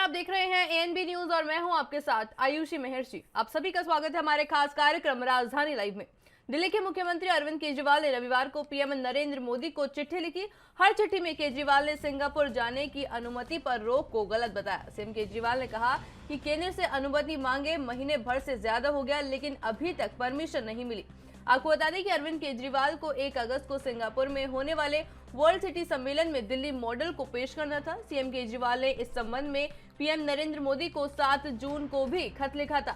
आप देख रहे हैं एएनबी न्यूज और मैं हूं आपके साथ आयुषी महर्षि। आप सभी का स्वागत है हमारे खास कार्यक्रम राजधानी लाइव में। दिल्ली के मुख्यमंत्री अरविंद केजरीवाल ने रविवार को पीएम नरेंद्र मोदी को चिट्ठी लिखी। हर चिट्ठी में केजरीवाल ने सिंगापुर जाने की अनुमति पर रोक को गलत बताया। सीएम केजरीवाल ने कहा कि केंद्र से अनुमति मांगे महीने भर से ज्यादा हो गया, लेकिन अभी तक परमिशन नहीं मिली। आपको बता दें कि अरविंद केजरीवाल को 1 अगस्त को सिंगापुर में होने वाले वर्ल्ड सिटी सम्मेलन में दिल्ली मॉडल को पेश करना था। सीएम केजरीवाल ने इस संबंध में पीएम नरेंद्र मोदी को 7 जून को भी खत लिखा था।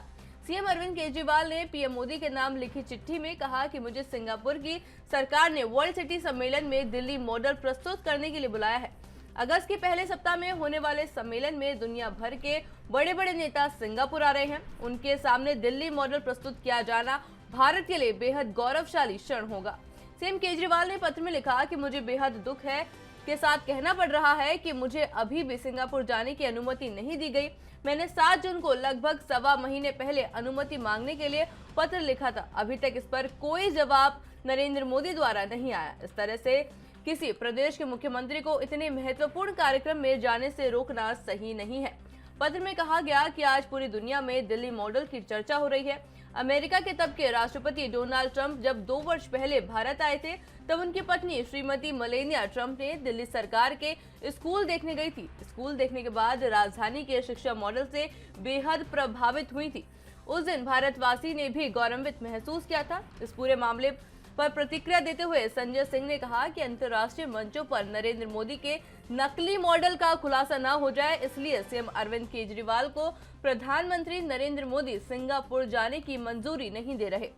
सीएम अरविंद केजरीवाल ने पीएम मोदी के नाम लिखी चिट्ठी में कहा कि मुझे सिंगापुर की सरकार ने वर्ल्ड सिटी सम्मेलन में दिल्ली मॉडल प्रस्तुत करने के लिए बुलाया है। अगस्त के पहले सप्ताह में होने वाले सम्मेलन में दुनिया भर के बड़े बड़े नेता सिंगापुर आ रहे हैं। उनके सामने दिल्ली मॉडल प्रस्तुत किया जाना भारत के लिए बेहद गौरवशाली क्षण होगा। सीएम केजरीवाल ने पत्र में लिखा कि मुझे बेहद दुख है के साथ कहना पड़ रहा है कि मुझे अभी भी सिंगापुर जाने की अनुमति नहीं दी गई। मैंने 7 जून को लगभग सवा महीने पहले अनुमति मांगने के लिए पत्र लिखा था। अभी तक इस पर कोई जवाब नरेंद्र मोदी द्वारा नहीं आया। इस तरह से किसी प्रदेश के मुख्यमंत्री को इतने महत्वपूर्ण कार्यक्रम में जाने से रोकना सही नहीं है। पत्र में कहा गया कि आज पूरी दुनिया में दिल्ली मॉडल की चर्चा हो रही है। अमेरिका के तब के राष्ट्रपति डोनाल्ड ट्रंप जब 2 वर्ष पहले भारत आए थे, तब उनकी पत्नी श्रीमती मेलानिया ट्रंप ने दिल्ली सरकार के स्कूल देखने गई थी। स्कूल देखने के बाद राजधानी के शिक्षा मॉडल से बेहद प्रभावित हुई थी। उस दिन भारतवासी ने भी गौरवान्वित महसूस किया था। इस पूरे मामले पर प्रतिक्रिया देते हुए संजय सिंह ने कहा कि अंतर्राष्ट्रीय मंचों पर नरेंद्र मोदी के नकली मॉडल का खुलासा न हो जाए, इसलिए सीएम अरविंद केजरीवाल को प्रधानमंत्री नरेंद्र मोदी सिंगापुर जाने की मंजूरी नहीं दे रहे।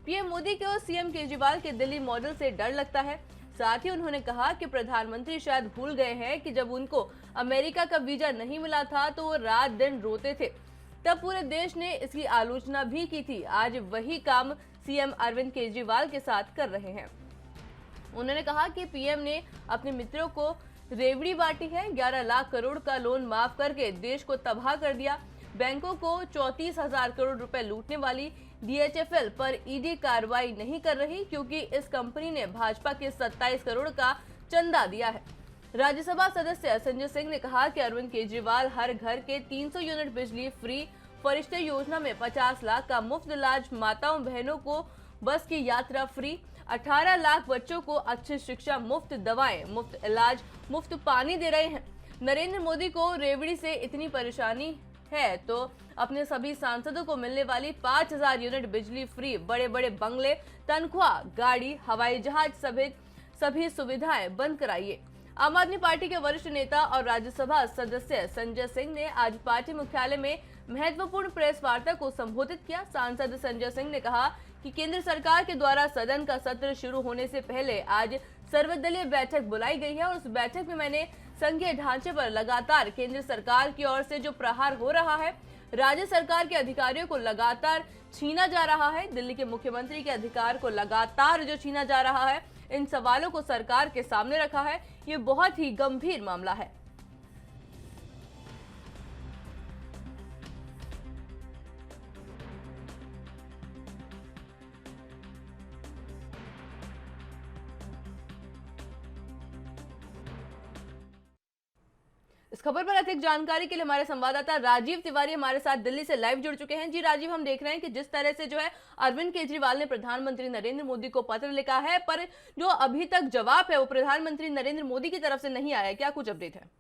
पीएम मोदी को सीएम केजरीवाल के दिल्ली मॉडल से डर लगता है। साथ ही उन्होंने कहा कि प्रधानमंत्री शायद भूल गए हैं कि जब उनको अमेरिका का वीजा नहीं मिला था तो वो रात दिन रोते थे, तब पूरे देश ने इसकी आलोचना भी की थी। आज वही काम सीएम अरविंद केजरीवाल के साथ कर रहे हैं। उन्होंने कहा कि पीएम ने अपने मित्रों को रेवड़ी बांटी है। 11 लाख करोड़ का लोन माफ करके देश को तबाह कर दिया। बैंकों को 34,000 करोड़ रुपए लूटने वाली डीएचएफएल पर ईडी कार्रवाई नहीं कर रही, क्योंकि इस कंपनी ने भाजपा के 27 करोड़ का चंदा दिया है। राज्यसभा सदस्य संजय सिंह ने कहा कि अरविंद केजरीवाल हर घर के 300 यूनिट बिजली फ्री, फरिश्ते योजना में 50 लाख का मुफ्त इलाज, माताओं बहनों को बस की यात्रा फ्री, 18 लाख बच्चों को अच्छी शिक्षा, मुफ्त दवाएं, मुफ्त इलाज, मुफ्त पानी दे रहे हैं। नरेंद्र मोदी को रेवड़ी से इतनी परेशानी है तो अपने सभी सांसदों को मिलने वाली 5,000 यूनिट बिजली फ्री, बड़े बड़े बंगले, तनख्वाह, गाड़ी, हवाई जहाज समेत सभी सुविधाएं बंद कराइए। आम आदमी पार्टी के वरिष्ठ नेता और राज्यसभा सदस्य संजय सिंह ने आज पार्टी मुख्यालय में महत्वपूर्ण प्रेस वार्ता को संबोधित किया। सांसद संजय सिंह ने कहा कि केंद्र सरकार के द्वारा सदन का सत्र शुरू होने से पहले आज सर्वदलीय बैठक बुलाई गई है और उस बैठक में मैंने संघीय ढांचे पर लगातार केंद्र सरकार की ओर से जो प्रहार हो रहा है, राज्य सरकार के अधिकारियों को लगातार छीना जा रहा है, दिल्ली के मुख्यमंत्री के अधिकार को लगातार जो छीना जा रहा है, इन सवालों को सरकार के सामने रखा है। ये बहुत ही गंभीर मामला है। इस खबर पर अधिक जानकारी के लिए हमारे संवाददाता राजीव तिवारी हमारे साथ दिल्ली से लाइव जुड़ चुके हैं। जी राजीव, हम देख रहे हैं कि जिस तरह से जो है अरविंद केजरीवाल ने प्रधानमंत्री नरेंद्र मोदी को पत्र लिखा है, पर जो अभी तक जवाब है वो प्रधानमंत्री नरेंद्र मोदी की तरफ से नहीं आया। क्या कुछ अपडेट है?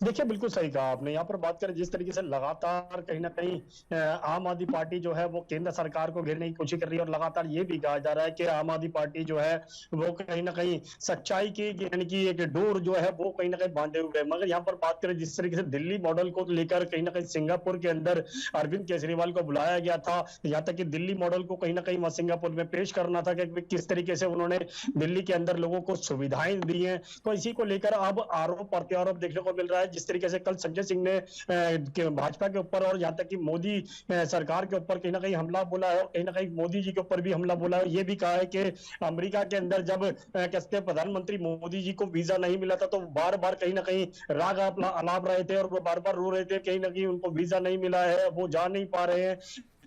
देखिए, बिल्कुल सही कहा आपने। यहाँ पर बात करें जिस तरीके से लगातार कहीं ना कहीं आम आदमी पार्टी जो है वो केंद्र सरकार को घेरने की कोशिश कर रही है और लगातार ये भी कहा जा रहा है कि आम आदमी पार्टी जो है वो कहीं ना कहीं सच्चाई की यानी कि एक डोर जो है वो कहीं ना कहीं बांधे हुए है। मगर यहाँ पर बात करें जिस तरीके से दिल्ली मॉडल को लेकर कहीं ना कहीं सिंगापुर के अंदर अरविंद केजरीवाल को बुलाया गया था, यहाँ तक कि दिल्ली मॉडल को कहीं ना कहीं वहां सिंगापुर में पेश करना था कि किस तरीके से उन्होंने दिल्ली के अंदर लोगों को सुविधाएं दी हैं। तो इसी को लेकर अब आरोप प्रत्यारोप देखने को मिल रहा है। जिस तरीके से कल संजय सिंह ने भाजपा के ऊपर और यहाँ तक कि मोदी सरकार के ऊपर कहीं ना कहीं हमला बोला है, कहीं ना कहीं मोदी जी के ऊपर भी हमला बोला है। ये भी कहा है कि अमेरिका के अंदर जब कहते प्रधानमंत्री मोदी जी को वीजा नहीं मिला था तो बार बार कहीं ना कहीं राग अलाप रहे थे और वो बार बार रो रहे थे, कहीं ना कहीं उनको वीजा नहीं मिला है, वो जा नहीं पा रहे हैं।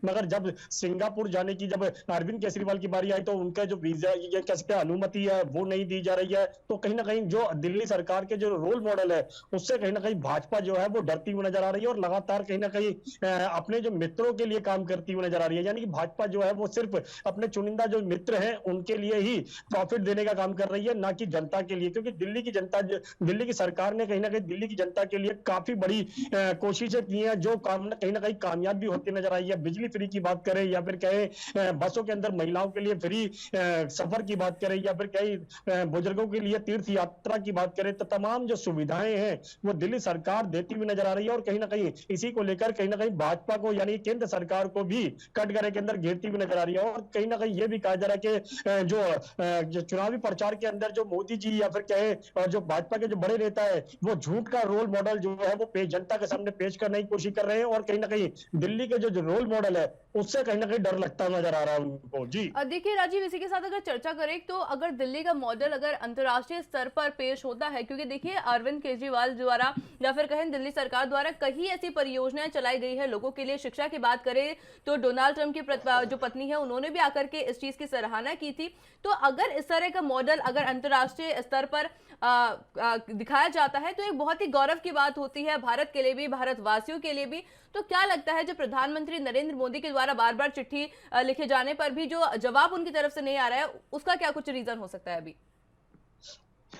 मगर जब सिंगापुर जाने की जब अरविंद केजरीवाल की बारी आई तो उनका जो वीजा ये कह सकते हैं अनुमति है वो नहीं दी जा रही है। तो कहीं ना कहीं जो दिल्ली सरकार के जो रोल मॉडल है उससे कहीं ना कहीं भाजपा जो है वो डरती हुई नजर आ रही है और लगातार कहीं ना कहीं अपने जो मित्रों के लिए काम करती हुई नजर आ रही है। यानी कि भाजपा जो है वो सिर्फ अपने चुनिंदा जो मित्र हैं उनके लिए ही प्रॉफिट देने का काम कर रही है, ना कि जनता के लिए। क्योंकि दिल्ली की जनता, दिल्ली की सरकार ने कहीं ना कहीं दिल्ली की जनता के लिए काफी बड़ी कोशिशें की हैं जो काम कहीं ना कहीं कामयाब भी होती नजर आई है। बिजली फ्री की बात करें या फिर कहें बसों के अंदर महिलाओं के लिए फ्री सफर की बात करें या फिर कहीं बुजुर्गों के लिए तीर्थ यात्रा की बात करें, तो तमाम जो सुविधाएं हैं वो दिल्ली सरकार देती हुई नजर आ रही है। और कहीं ना कहीं इसी को लेकर कहीं ना कहीं भाजपा को यानी केंद्र सरकार को भी कटघरे के अंदर घेरती हुई नजर आ रही है। और कहीं ना कहीं ये भी कहा जा रहा है कि जो चुनावी प्रचार के अंदर जो मोदी जी या फिर कहे और जो भाजपा के जो बड़े नेता है वो झूठ का रोल मॉडल जो है वो जनता के सामने पेश करने की कोशिश कर रहे हैं। और कहीं ना कहीं दिल्ली के जो रोल मॉडल है उससे कहीं ना कहीं डर लगता नजर आ रहा है उनको। जी देखिए राजीव, इसी के साथ अगर चर्चा करें तो अगर दिल्ली का मॉडल अगर अंतर्राष्ट्रीय स्तर पर पेश होता है, क्योंकि देखिए अरविंद केजरीवाल द्वारा या फिर कहें दिल्ली सरकार द्वारा कई ऐसी परियोजनाएं चलाई गई है लोगों के लिए। शिक्षा की बात करें तो डोनाल्ड ट्रंप की जो पत्नी है उन्होंने भी आकर के इस चीज की सराहना की थी। तो अगर इस तरह का मॉडल अगर अंतर्राष्ट्रीय स्तर पर दिखाया जाता है तो एक बहुत ही गौरव की बात होती है भारत के लिए भी, भारतवासियों के लिए भी। तो क्या लगता है जो प्रधानमंत्री नरेंद्र मोदी के द्वारा बार बार चिट्ठी लिखे जाने पर भी जो जवाब उनकी तरफ से नहीं आ रहा है, उसका क्या कुछ रीजन हो सकता है अभी?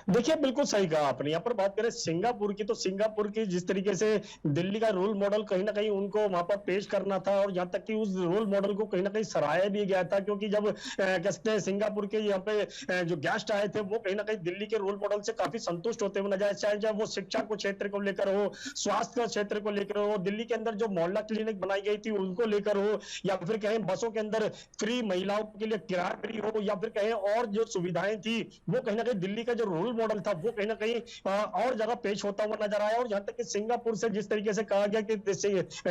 देखिए बिल्कुल सही कहा आपने। यहाँ पर बात करें सिंगापुर की, तो सिंगापुर की जिस तरीके से दिल्ली का रोल मॉडल कहीं ना कहीं उनको वहां पर पेश करना था और यहाँ तक कि उस रोल मॉडल को कहीं ना कहीं सराहाया भी गया था। क्योंकि जब कहते हैं सिंगापुर के यहाँ पे जो गेस्ट आए थे वो कहीं ना कहीं दिल्ली के रोल मॉडल से काफी संतुष्ट होते हुए नजर आए, चाहे वो शिक्षा को क्षेत्र को लेकर हो, स्वास्थ्य क्षेत्र को लेकर हो, दिल्ली के अंदर जो मोहल्ला क्लिनिक बनाई गई थी उनको लेकर हो, या फिर कहें बसों के अंदर फ्री महिलाओं के लिए किराया फ्री हो, या फिर कहें और जो सुविधाएं थी वो कहीं ना कहीं दिल्ली का जो रोल मॉडल था वो कहीं ना कहीं और ज्यादा पेश होता हुआ नजर आया। और यहां तक कि सिंगापुर से जिस तरीके से कहा गया कि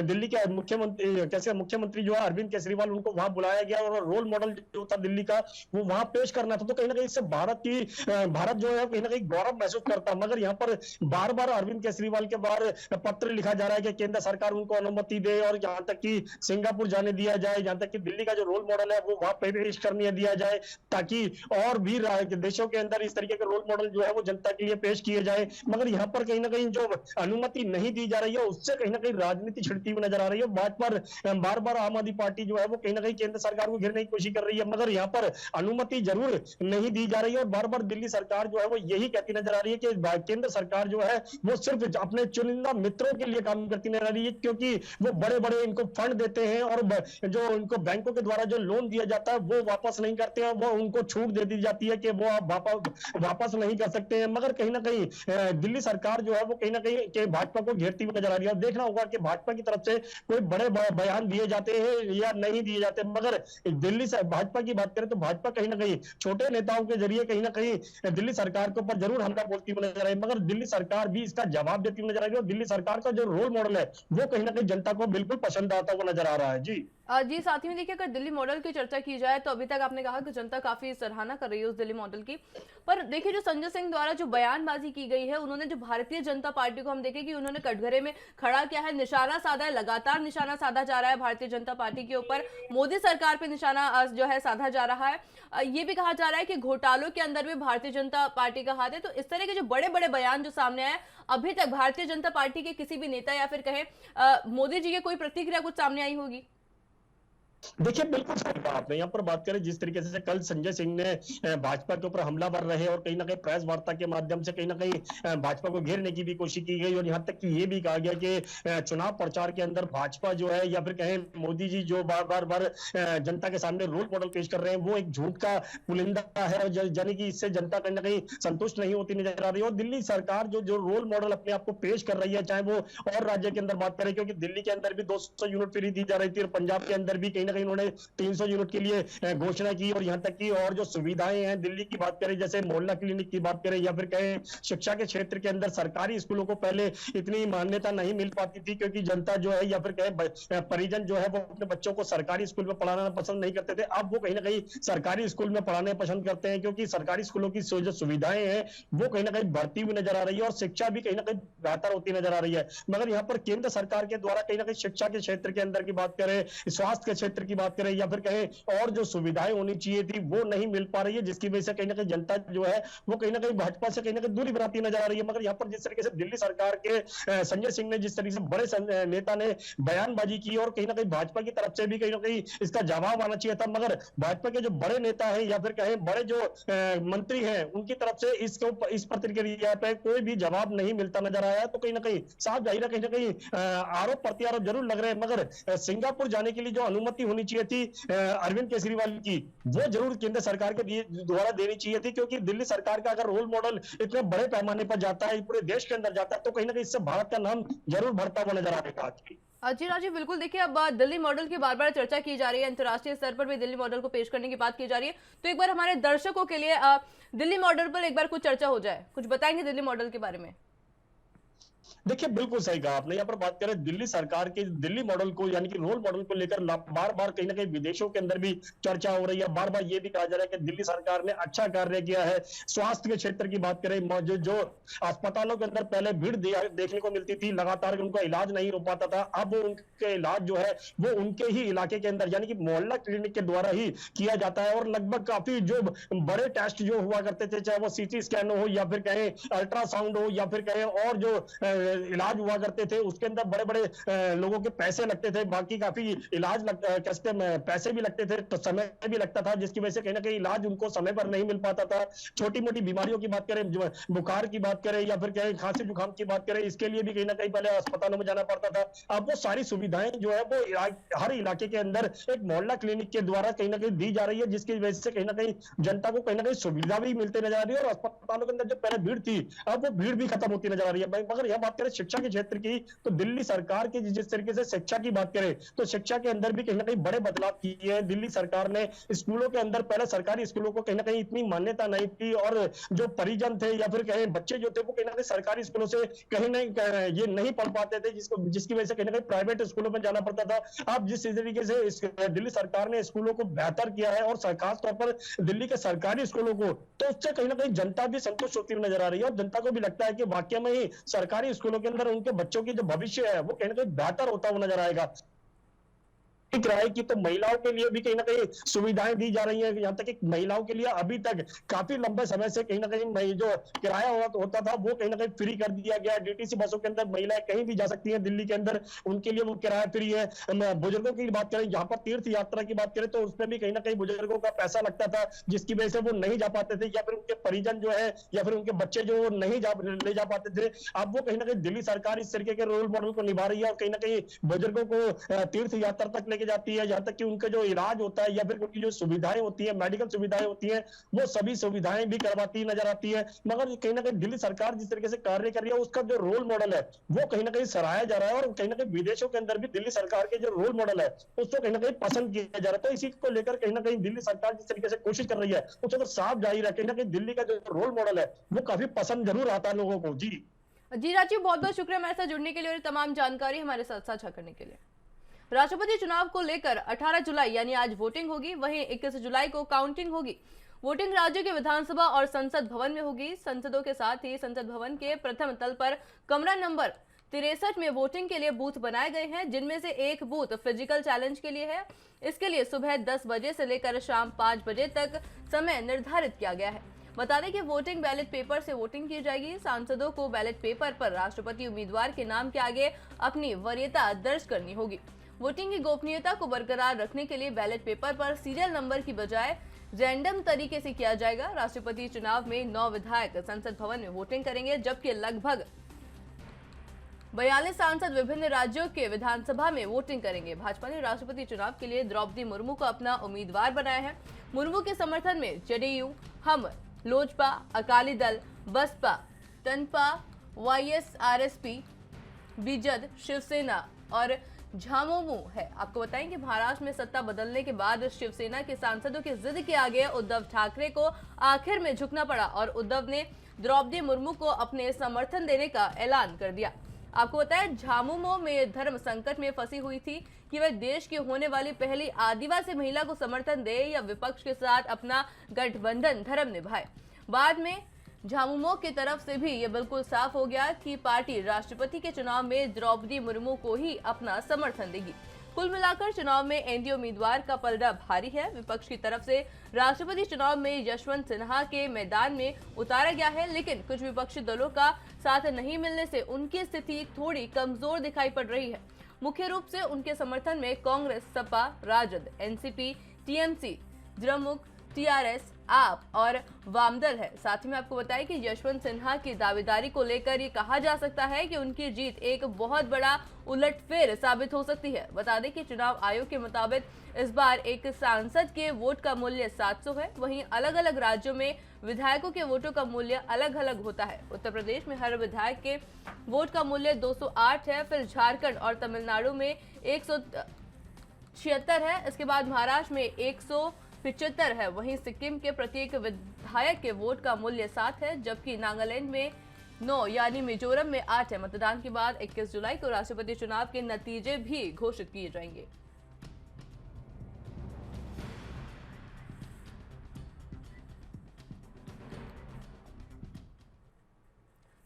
दिल्ली के मुख्यमंत्री जो है अरविंद केजरीवाल उनको वहां बुलाया गया और रोल मॉडल जो था दिल्ली का वो वहां पेश करना था, तो कहीं ना कहीं इससे भारत जो है कहीं ना कहीं गौरव महसूस करता। मगर यहाँ पर बार बार अरविंद केजरीवाल के बार पत्र लिखा जा रहा है कि केंद्र सरकार उनको अनुमति दे और यहाँ तक कि सिंगापुर जाने दिया जाए, यहाँ तक कि दिल्ली का जो रोल मॉडल है वो वहां पेश करने दिया जाए, ताकि और भी देशों के अंदर इस तरीके के रोल मॉडल जो है वो जनता के लिए पेश किए जाए। मगर यहाँ पर कहीं ना कहीं जो अनुमति नहीं दी जा रही है उससे कहीं ना कहीं राजनीति छिड़ती हुई नजर आ रही है। बार बार आम आदमी पार्टी जो है वो कहीं ना कहीं केंद्र सरकार को घेरने की कोशिश कर रही है, मगर यहाँ पर अनुमति जरूर नहीं दी जा रही है। और बार बार दिल्ली सरकार जो है वो यही कहती नजर आ रही है कि केंद्र सरकार जो है वो सिर्फ अपने चुनिंदा मित्रों के लिए काम करती नजर आ रही है, क्योंकि वो बड़े बड़े इनको फंड देते हैं और जो इनको बैंकों के द्वारा जो लोन दिया जाता है वो वापस नहीं करते हैं, वो उनको छूट दे दी जाती है कि वो आप वापस नहीं कर सकते हैं। मगर कहीं ना कहीं दिल्ली सरकार जो है वो कहीं ना कहीं के भाजपा को घेरती हुई नजर आ रही है। और देखना होगा कि भाजपा की तरफ से कोई बड़े बयान दिए जाते हैं या नहीं दिए जाते। मगर दिल्ली से भाजपा की बात करें तो भाजपा कहीं ना कहीं छोटे नेताओं के जरिए कहीं ना कहीं दिल्ली सरकार के ऊपर जरूर हमला बोलती हुई नजर आई, मगर दिल्ली सरकार भी इसका जवाब देती हुई नजर आ रही है। और दिल्ली सरकार का जो रोल मॉडल है वो कहीं ना कहीं जनता को बिल्कुल पसंद आता हुआ नजर आ रहा है। जी जी, साथ ही में देखिए अगर दिल्ली मॉडल की चर्चा की जाए तो अभी तक आपने कहा कि जनता काफी सराहना कर रही है उस दिल्ली मॉडल की। पर देखिए जो संजय सिंह द्वारा जो बयानबाजी की गई है, उन्होंने जो भारतीय जनता पार्टी को हम देखें कि उन्होंने कटघरे में खड़ा किया है, निशाना साधा है, लगातार निशाना साधा जा रहा है भारतीय जनता पार्टी के ऊपर, मोदी सरकार पे निशाना जो है साधा जा रहा है। ये भी कहा जा रहा है कि घोटालों के अंदर भी भारतीय जनता पार्टी का हाथ है। तो इस तरह के जो बड़े बड़े बयान जो सामने आए, अभी तक भारतीय जनता पार्टी के किसी भी नेता या फिर कहें मोदी जी की कोई प्रतिक्रिया कुछ सामने आई होगी? देखिए बिल्कुल सही कहा आपने। यहाँ पर बात करें जिस तरीके से कल संजय सिंह ने भाजपा के ऊपर हमलावर रहे और कहीं ना कहीं प्रेस वार्ता के माध्यम से कहीं ना कहीं भाजपा को घेरने की भी कोशिश की गई, और यहाँ तक कि ये भी कहा गया कि चुनाव प्रचार के अंदर भाजपा जो है या फिर कहें मोदी जी जो बार बार जनता के सामने रोल मॉडल पेश कर रहे हैं वो एक झूठ का पुलिंदा है, और यानी कि इससे जनता कहीं ना कहीं संतुष्ट नहीं होती नजर आ रही है। और दिल्ली सरकार जो रोल मॉडल अपने आप को पेश कर रही है, चाहे वो और राज्य के अंदर बात करें, क्योंकि दिल्ली के अंदर भी 200 यूनिट फ्री दी जा रही थी और पंजाब के अंदर भी कहीं ना कहीं उन्होंने 300 यूनिट के लिए घोषणा की, और यहाँ तक कि और जो सुविधाएं हैं दिल्ली की बात करें, जैसे मोहल्ला क्लिनिक की बात करें, या फिर कहें शिक्षा के क्षेत्र के अंदर सरकारी स्कूलों को पहले इतनी मान्यता नहीं मिल पाती थी, क्योंकि जनता जो है या फिर कहें परिजन जो है वो अपने बच्चों को सरकारी स्कूल में पढ़ाना पसंद नहीं करते थे। अब वो कहीं ना कहीं सरकारी स्कूल में पढ़ाने पसंद करते हैं, क्योंकि सरकारी स्कूलों की जो सुविधाएं हैं वो कहीं ना कहीं बढ़ती हुई नजर आ रही है, और शिक्षा भी कहीं ना कहीं बेहतर होती नजर आ रही है। मगर यहाँ पर केंद्र सरकार के द्वारा कहीं ना कहीं शिक्षा के क्षेत्र के अंदर की बात करें, स्वास्थ्य के क्षेत्र की बात करें, या फिर कहें और जो सुविधाएं होनी चाहिए थी वो नहीं मिल पा रही है, जिसकी वजह से कहीं ना कहीं जनता जो है वो कहीं ना कहीं भाजपा से कहीं ना कहीं दूरी बनाती नजर आ रही है। मगर यहाँ पर जिस तरीके से दिल्ली सरकार के संजय सिंह ने जिस तरीके से बड़े नेता ने बयानबाजी की, और कहीं ना कहीं भाजपा की तरफ से भी कहीं ना कहीं इसका जवाब आना चाहिए था, मगर भाजपा के जो बड़े नेता हैं या फिर कहें बड़े जो मंत्री हैं उनकी तरफ से इस प्रतिक्रिया पे कोई भी जवाब नहीं मिलता नजर आया। तो कहीं ना कहीं साफ जाहिर है, कहीं ना कहीं आरोप प्रत्यारोप जरूर लग रहे हैं, मगर सिंगापुर जाने के लिए जो अनुमति होनी चाहिए थी अरविंद केजरीवाल की, वो जरूर केंद्र सरकार के द्वारा देनी चाहिए थी, क्योंकि दिल्ली सरकार का अगर रोल मॉडल इतने बड़े पैमाने पर जाता है, पूरे देश के अंदर जाता है, तो कहीं ना कहीं इससे भारत का नाम जरूर बढ़ता हुआ नजर आएगा आज की। जी राजीव, बिल्कुल। देखिए, अब दिल्ली मॉडल की बार बार चर्चा की जा रही है, अंतर्राष्ट्रीय स्तर पर भी दिल्ली मॉडल को पेश करने की बात की जा रही है, तो एक बार हमारे दर्शकों के लिए दिल्ली मॉडल पर एक बार कुछ चर्चा हो जाए, कुछ बताएंगे दिल्ली मॉडल के बारे में? देखिए बिल्कुल सही कहा आपने। यहाँ पर बात करें दिल्ली सरकार के दिल्ली मॉडल को, यानी कि रोल मॉडल को लेकर बार बार कहीं ना कहीं विदेशों के अंदर भी चर्चा हो रही है। बार बार ये भी कहा जा रहा है कि दिल्ली सरकार ने अच्छा कार्य किया है। स्वास्थ्य के क्षेत्र की बात करें, जो अस्पतालों के अंदर पहले भीड़ देखने को मिलती थी, लगातार उनका इलाज नहीं हो पाता था, अब उनके इलाज जो है वो उनके ही इलाके के अंदर यानी कि मोहल्ला क्लिनिक के द्वारा ही किया जाता है। और लगभग काफी जो बड़े टेस्ट जो हुआ करते थे, चाहे वो सीटी स्कैन हो या फिर कहें अल्ट्रासाउंड हो या फिर कहें और जो इलाज हुआ करते थे, उसके अंदर बड़े बड़े लोगों के पैसे लगते थे, बाकी काफी इलाज पैसे भी लगते थे, तो समय भी लगता था, जिसकी वजह से कहीं ना कहीं इलाज उनको समय पर नहीं मिल पाता था। छोटी मोटी बीमारियों की बात करें, बुखार की बात करें या फिर कहें खांसी जुकाम की बात करें, इसके लिए भी कहीं ना कहीं पहले अस्पतालों में जाना पड़ता था। अब वो सारी सुविधाएं जो है वो हर इलाके के अंदर एक मोहल्ला क्लिनिक के द्वारा कहीं ना कहीं दी जा रही है, जिसकी वजह से कहीं ना कहीं जनता को कहीं ना कहीं सुविधा भी मिलते नजर आ रही है, और अस्पतालों के अंदर जो पहले भीड़ थी अब वो भीड़ भी खत्म होती नजर आ रही है। मगर यह बात करें शिक्षा के क्षेत्र की, तो दिल्ली सरकार की जिस तरीके से शिक्षा की बात करें, तो शिक्षा के अंदर भी कहीं ना कहीं बड़े बदलाव किए हैं दिल्ली सरकार ने। स्कूलों के अंदर पहले सरकारी स्कूलों को कहीं ना कहीं इतनी मान्यता नहीं थी, और जो परिजन थे या फिर कहें बच्चे जो थे वो कहीं ना कहीं सरकारी स्कूलों से कहीं नहीं ये नहीं पढ़ पाते थे, जिसकी वजह से कहीं ना कहीं प्राइवेट स्कूलों में जाना पड़ता था। अब जिस तरीके से दिल्ली सरकार ने स्कूलों को बेहतर किया है, और खास तौर पर दिल्ली के सरकारी स्कूलों को, तो उससे कहीं ना कहीं जनता भी संतुष्ट होती नजर आ रही है, और जनता को भी लगता है कि वाकई में ही सरकारी स्कूलों के अंदर उनके बच्चों की जो भविष्य है वो कहीं ना कहीं बेहतर होता हुआ नजर आएगा। दिख रहा है कि तो महिलाओं के लिए भी कहीं ना कहीं सुविधाएं दी जा रही हैं। यहाँ तक कि महिलाओं के लिए अभी तक काफी लंबे समय से कहीं ना कहीं जो किराया होता था वो कहीं ना कहीं फ्री कर दिया गया है। डीटीसी बसों के अंदर महिलाएं कहीं भी जा सकती हैं दिल्ली के अंदर, उनके लिए वो किराया फ्री है। बुजुर्गों की बात करें, यहाँ पर तीर्थ यात्रा की बात करें, तो उसमें भी कहीं ना कहीं बुजुर्गों का पैसा लगता था, जिसकी वजह से वो नहीं जा पाते थे, या फिर उनके परिजन जो है या फिर उनके बच्चे जो नहीं ले जा पाते थे। अब वो कहीं ना कहीं दिल्ली सरकार इस तरीके के रोल मॉडल को निभा रही है, और कहीं ना कहीं बुजुर्गों को तीर्थ यात्रा तक लेके जाती है, यहाँ तक कि उनका जो इलाज होता है या फिर उनकी जो सुविधाएं होती है, मेडिकल सुविधाएं होती हैं, वो सभी सुविधाएं भी करवाती नजर आती है। मगर कहीं ना कहीं दिल्ली सरकार जिस तरीके से कार्य कर रही है, उसका जो रोल मॉडल है वो कहीं ना कहीं सराहा जा रहा है, और कहीं ना कहीं विदेशों के अंदर भी दिल्ली सरकार के जो रोल मॉडल है उसको कहीं ना कहीं पसंद किया जा रहा है। तो इसी को लेकर कहीं ना कहीं दिल्ली सरकार जिस तरीके से कोशिश कर रही है, उसको तो साफ जाहिर है कहीं ना कहीं दिल्ली का जो रोल मॉडल है वो काफी पसंद जरूर आता है लोगों को। जी राजीव, बहुत बहुत शुक्रिया हमारे साथ जुड़ने के लिए और तमाम जानकारी हमारे साथ साझा करने के लिए। राष्ट्रपति चुनाव को लेकर 18 जुलाई यानी आज वोटिंग होगी, वहीं 21 जुलाई को काउंटिंग होगी। वोटिंग राज्य के विधानसभा और संसद भवन में होगी। संसदों के साथ ही संसद भवन के प्रथम तल पर कमरा नंबर 63 में वोटिंग के लिए बूथ बनाए गए हैं, जिनमें से एक बूथ फिजिकल चैलेंज के लिए है। इसके लिए सुबह 10 बजे से लेकर शाम 5 बजे तक समय निर्धारित किया गया है। बता दें कि वोटिंग बैलेट पेपर से वोटिंग की जाएगी। सांसदों को बैलेट पेपर पर राष्ट्रपति उम्मीदवार के नाम के आगे अपनी वरीयता दर्ज करनी होगी। वोटिंग की गोपनीयता को बरकरार रखने के लिए बैलेट पेपर पर सीरियल नंबर की बजाय रैंडम तरीके से किया जाएगा। राष्ट्रपति चुनाव में 9 विधायक संसद भवन में वोटिंग करेंगे, जबकि लगभग 42 सांसद विभिन्न राज्यों के विधानसभा में वोटिंग करेंगे। भाजपा ने राष्ट्रपति चुनाव के लिए द्रौपदी मुर्मू को अपना उम्मीदवार बनाया है। मुर्मू के समर्थन में जेडीयू, हम, लोजपा, अकाली दल, बसपा, टनपा, वाईएसआरएसपी, बीजद, शिवसेना और झामुमो है। आपको बताएं कि महाराष्ट्र में सत्ता बदलने के बाद शिवसेना के सांसदों की जिद के आगे उद्धव ठाकरे को आखिर में झुकना पड़ा और उद्धव ने द्रौपदी मुर्मू को अपने समर्थन देने का ऐलान कर दिया। आपको बताएं झामुमो में धर्म संकट में फंसी हुई थी कि वह देश की होने वाली पहली आदिवासी महिला को समर्थन दे या विपक्ष के साथ अपना गठबंधन धर्म निभाए। बाद में झामुमो की तरफ से भी ये बिल्कुल साफ हो गया कि पार्टी राष्ट्रपति के चुनाव में द्रौपदी मुर्मू को ही अपना समर्थन देगी। कुल मिलाकर चुनाव में एनडीए उम्मीदवार का पलड़ा भारी है। विपक्ष की तरफ से राष्ट्रपति चुनाव में यशवंत सिन्हा के मैदान में उतारा गया है, लेकिन कुछ विपक्षी दलों का साथ नहीं मिलने से उनकी स्थिति थोड़ी कमजोर दिखाई पड़ रही है। मुख्य रूप से उनके समर्थन में कांग्रेस, सपा, राजद, एनसीपी, टीएमसी, द्रमुक, टीआरएस, आप और वामदल है। साथ ही में आपको बताएं कि यशवंत सिन्हा की दावेदारी को लेकर ये कहा जा सकता है कि उनकी जीत एक बहुत बड़ा उलटफेर साबित हो सकती है। बता दें कि चुनाव आयोग के मुताबिक इस बार एक सांसद के वोट का मूल्य 700 है। वहीं अलग अलग राज्यों में विधायकों के वोटों का मूल्य अलग अलग होता है। उत्तर प्रदेश में हर विधायक के वोट का मूल्य 208 है। फिर झारखंड और तमिलनाडु में 176 है। इसके बाद महाराष्ट्र में 175 है। वहीं सिक्किम के प्रत्येक विधायक के वोट का मूल्य 7 है, जबकि नागालैंड में 9 यानी मिजोरम में 8 है। मतदान के बाद 21 जुलाई को राष्ट्रपति चुनाव के नतीजे भी घोषित किए जाएंगे।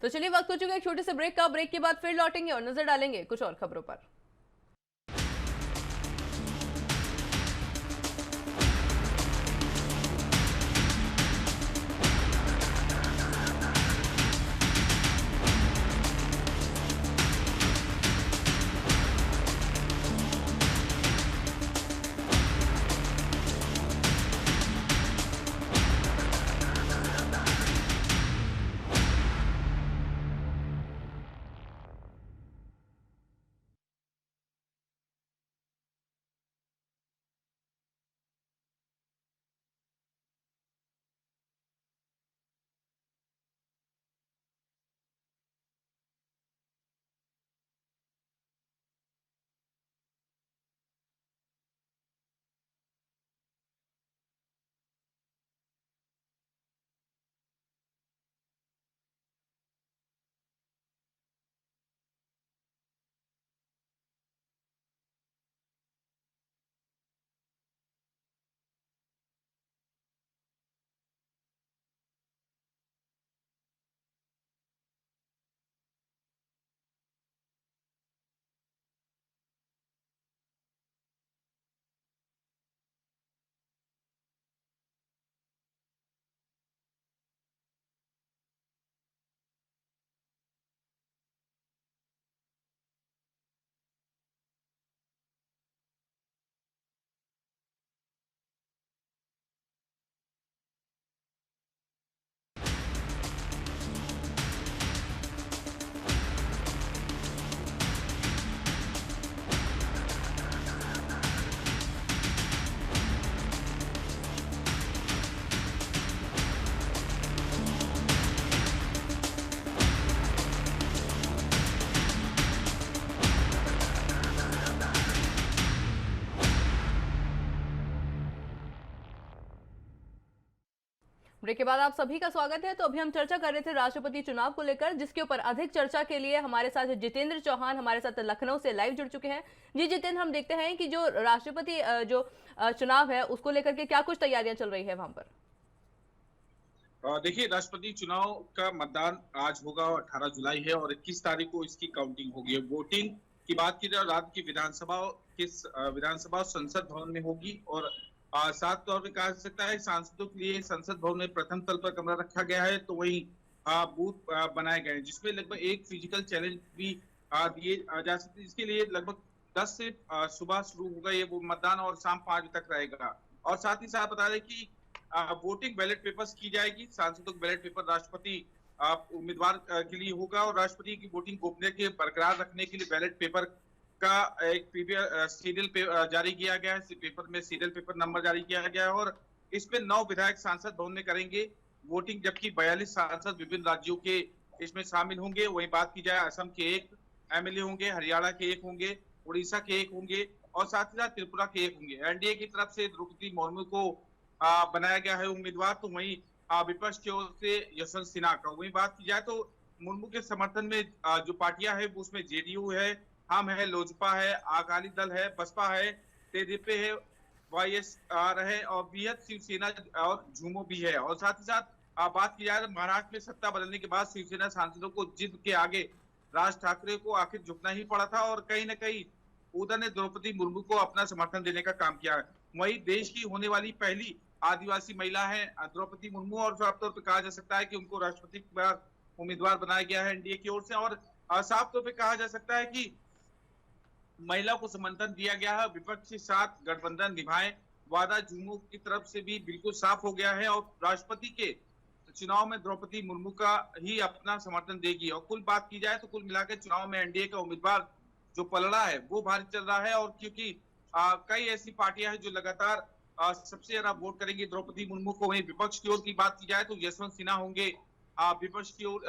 तो चलिए वक्त हो चुका है एक छोटे से ब्रेक का। ब्रेक के बाद फिर लौटेंगे और नजर डालेंगे कुछ और खबरों पर। ब्रेक के बाद आप सभी का स्वागत है। तो अभी हम चर्चा कर रहे थे राष्ट्रपति चुनाव को लेकर, जिसके ऊपर अधिक चर्चा के लिए हमारे साथ जितेंद्र चौहान हमारे साथ लखनऊ से लाइव जुड़ चुके हैं। जी जितेंद्र, हम देखते हैं कि जो राष्ट्रपति चुनाव है उसको लेकर के क्या कुछ तैयारियां चल रही है वहां पर। देखिए, राष्ट्रपति चुनाव का मतदान आज होगा, 18 जुलाई है और 21 तारीख को इसकी काउंटिंग होगी। वोटिंग की बात की जाए, राज्य की विधानसभा और संसद भवन में होगी और साफ तौर पर कहा जा सकता है सांसदों के लिए संसद भवन में प्रथम तल पर कमरा रखा गया है, तो वही बूथ बनाए गए हैं जिसमें लगभग एक फिजिकल चैलेंज भी दिए जा सकते हैं। इसके लिए लगभग 10 से सुबह शुरू होगा ये वो मतदान और शाम 5 बजे तक रहेगा। और साथ ही साथ बता दें कि वोटिंग बैलेट पेपर्स की जाएगी। सांसदों का बैलेट पेपर राष्ट्रपति उम्मीदवार के लिए होगा और राष्ट्रपति की वोटिंग गोपनीयता बरकरार रखने के लिए बैलेट पेपर का एक सीरियल जारी किया गया है। पेपर में सीरियल पेपर नंबर जारी किया गया है और इसमें 9 विधायक सांसद भवन में करेंगे वोटिंग, जबकि 42 सांसद विभिन्न राज्यों के इसमें शामिल होंगे। वही बात की जाए, असम के 1 एमएलए होंगे, हरियाणा के 1 होंगे, उड़ीसा के एक होंगे और साथ ही साथ त्रिपुरा के एक होंगे। एनडीए की तरफ से द्रौपदी मुर्मू को बनाया गया है उम्मीदवार, तो वहीं विपक्ष की ओर से यशवंत सिन्हा का। वहीं बात की जाए तो मुर्मू के समर्थन में जो पार्टियां है उसमें जेडीयू है, हम है, लोजपा है, अकाली दल है, बसपा है, तेदेपे है, वाईएसआर है और बृहत शिवसेना और झूमो भी है। और साथ ही साथ बात की जाए तो महाराष्ट्र में सत्ता बदलने के बाद शिवसेना सांसदों को जिद के आगे राज ठाकरे को आखिर झुकना ही पड़ा था और कहीं न कहीं उधर ने द्रौपदी मुर्मू को अपना समर्थन देने का काम किया है। वही देश की होने वाली पहली आदिवासी महिला है द्रौपदी मुर्मू और साफ तौर पर कहा जा सकता है कि उनको राष्ट्रपति उम्मीदवार बनाया गया है एनडीए की ओर से। और साफ तौर पर कहा जा सकता है कि महिलाओं को समर्थन दिया गया है, विपक्ष के साथ गठबंधन निभाएं वादा झूमू की तरफ से भी बिल्कुल साफ हो गया है और राष्ट्रपति के चुनाव में द्रौपदी मुर्मू का ही अपना समर्थन देगी। और कुल बात की जाए तो कुल मिलाकर चुनाव में एनडीए का उम्मीदवार जो पलड़ा है वो भारी चल रहा है। और क्योंकि कई ऐसी पार्टियां हैं जो लगातार सबसे ज्यादा वोट करेंगी द्रौपदी मुर्मू को। वहीं विपक्ष की ओर की बात की जाए तो यशवंत सिन्हा होंगे विपक्ष की ओर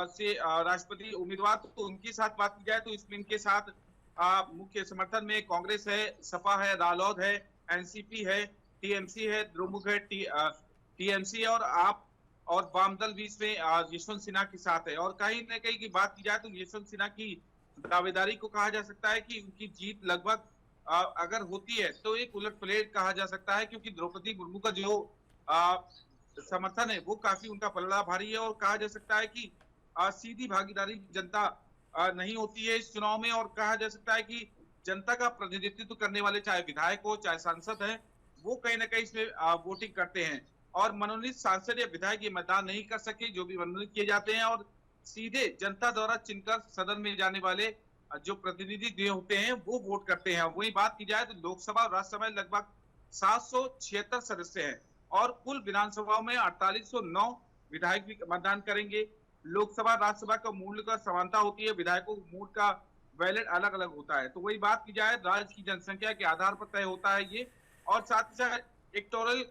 से राष्ट्रपति उम्मीदवार, तो उनके साथ बात की जाए तो इसमें इनके साथ मुख्य समर्थन में कांग्रेस है, सपा है, रालोद है, एनसीपी है, टीएमसी है, द्रमुक है, टीएमसी और आप और वामदल भी इसमें यशवंत सिन्हा के साथ है। और कहीं न कहीं की बात की जाए तो यशवंत सिन्हा की दावेदारी को कहा जा सकता है कि उनकी जीत लगभग अगर होती है तो एक उलट पलट कहा जा सकता है, क्योंकि द्रौपदी मुर्मू का जो समर्थन है वो काफी उनका पलड़ा भारी है। और कहा जा सकता है कि सीधी भागीदारी जनता नहीं होती है इस चुनाव में। और कहा जा सकता है कि जनता का प्रतिनिधित्व करने वाले चाहे विधायक हो चाहे सांसद है वो कहीं ना कहीं इसमें वोटिंग करते हैं और मनोनीत सांसद या विधायक ये मतदान नहीं कर सके जो भी मनोनीत किए जाते हैं और सीधे जनता द्वारा चुनकर सदन में जाने वाले जो प्रतिनिधि होते हैं वो वोट करते हैं। वही बात की जाए तो लोकसभा और राज्यसभा में लगभग 776 सदस्य हैं और कुल विधानसभाओं में 4809 विधायक भी मतदान करेंगे। लोकसभा राज्यसभा का मूल्य का समानता होती है, विधायकों को मूल्य का बैलेट अलग अलग होता है। तो वही बात की जाए राज्य की जनसंख्या के आधार पर तय होता है ये। और साथ ही साथ इलेक्टोरल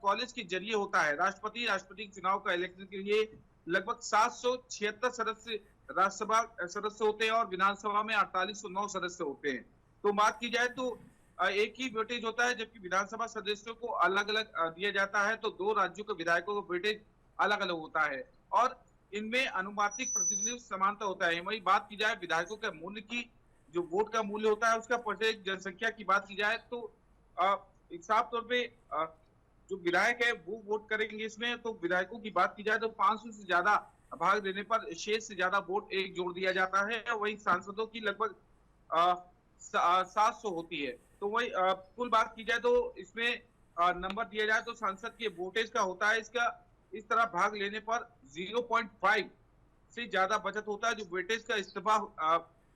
कॉलेज के जरिए होता है। राष्ट्रपति चुनाव का इलेक्शन के लिए लगभग 776 सदस्य राज्यसभा सदस्य होते हैं और विधानसभा में 4809 सदस्य होते हैं। तो बात की जाए तो एक ही वेटेज होता है, जबकि विधानसभा सदस्यों को अलग अलग दिया जाता है। तो दो राज्यों के विधायकों का वेटेज अलग अलग होता है और इनमें अनुपातिक प्रतिनिधित्व समानता होता है। वही बात की जाए विधायकों के मूल्य की, जो वोट का मूल्य होता है उसका परसेंटेज जनसंख्या की बात की जाए तो साफ तौर पे जो विधायक है वो वोट करेंगे इसमें। तो विधायकों की बात की जाए तो 500 से ज्यादा भाग देने पर शेष से ज्यादा वोट एक जोड़ दिया जाता है। वही सांसदों की लगभग 700 होती है। तो वही कुल बात की जाए तो इसमें नंबर दिया जाए तो सांसद के वोटेज का होता है, इसका इस तरह भाग लेने पर 0.5 से ज्यादा बचत होता है, जो वेटेज का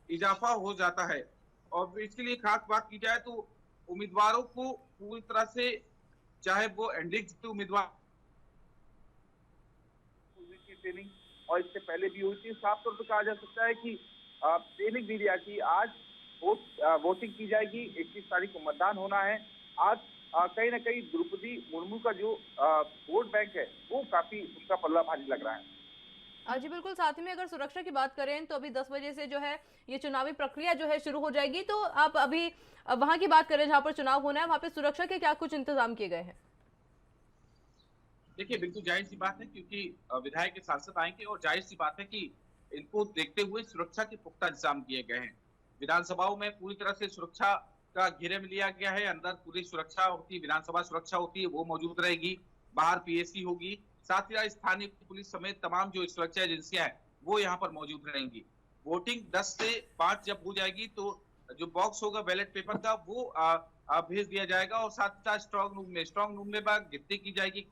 इजाफा हो जाता है। और इसके लिए खास बात की जाए तो उम्मीदवारों को पूरी तरह से, चाहे वो एनडीए जीते उम्मीदवार ट्रेनिंग और इससे पहले भी हुई थी। साफ तौर पर कहा जा सकता है कि ट्रेनिंग मीडिया की आज वोटिंग की जाएगी, 21 तारीख को मतदान होना है। आज कहीं ना कहीं द्रौपदी मुर्मू का जो वोट बैंक है वो काफी उसका पल्ला भारी लग रहा है। जी बिल्कुल। साथ ही में अगर सुरक्षा की बात करें तो अभी 10 बजे से जो है ये चुनावी प्रक्रिया जो है शुरू हो जाएगी। तो आप अभी वहां की बात करें जहां पर चुनाव होना है, वहां पे सुरक्षा के क्या कुछ इंतजाम किए गए हैं? देखिए बिल्कुल जाहिर सी बात है, क्योंकि विधायक के सांसद आएंगे और जाहिर सी बात है कि इनको देखते हुए सुरक्षा के पुख्ता इंतजाम किए गए हैं। विधानसभाओं में पूरी तरह से सुरक्षा का घेरे में लिया गया है। अंदर पूरी सुरक्षा होती है, विधानसभा सुरक्षा होती है वो मौजूद रहेगी, बाहर पीएसी होगी, साथ ही स्थानीय पुलिस समेत तमाम जो सुरक्षा एजेंसियां हैं वो यहाँ पर मौजूद रहेंगी। वोटिंग 10 से 5 जब हो जाएगी तो जो बॉक्स होगा बैलेट पेपर का वो भेज दिया जाएगा और साथ ही साथ स्ट्रॉन्ग रूम में गिनती की जाएगी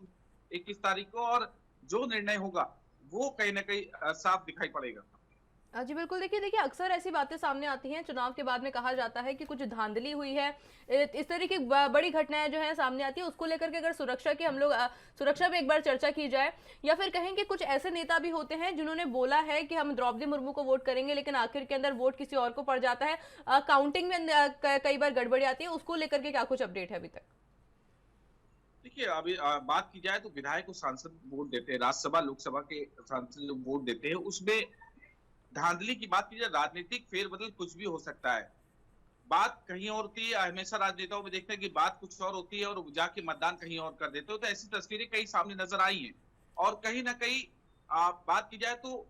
21 तारीख को और जो निर्णय होगा वो कहीं ना कहीं साफ दिखाई पड़ेगा। जी बिल्कुल। देखिए अक्सर ऐसी बातें सामने आती हैं चुनाव के बाद में, कहा जाता है कि कुछ धांधली हुई है, इस तरह की बड़ी घटनाएं जो है सामने आती है। उसको लेकर के अगर सुरक्षा की हम लोग सुरक्षा पे एक बार चर्चा की जाए, या फिर कहें कि कुछ ऐसे नेता भी होते हैं जिन्होंने बोला है कि हम द्रौपदी मुर्मू को वोट करेंगे लेकिन आखिर के अंदर वोट किसी और को पड़ जाता है, काउंटिंग में कई बार गड़बड़ी आती है। उसको लेकर के क्या कुछ अपडेट है अभी तक? देखिए अभी बात की जाए तो विधायक को सांसद वोट देते हैं, राज्यसभा लोकसभा के सांसद जो वोट देते हैं उसमें धांधली की बात की जाए, राजनीतिक फेरबदल कुछ भी हो सकता है। बात कहीं और होती है। हमेशा राजनेताओं में देखते हैं कि बात कुछ और होती है और जाके मतदान कहीं और कर देते हो, तो ऐसी तस्वीरें कई सामने नजर आई हैं। और कहीं ना कहीं बात की जाए तो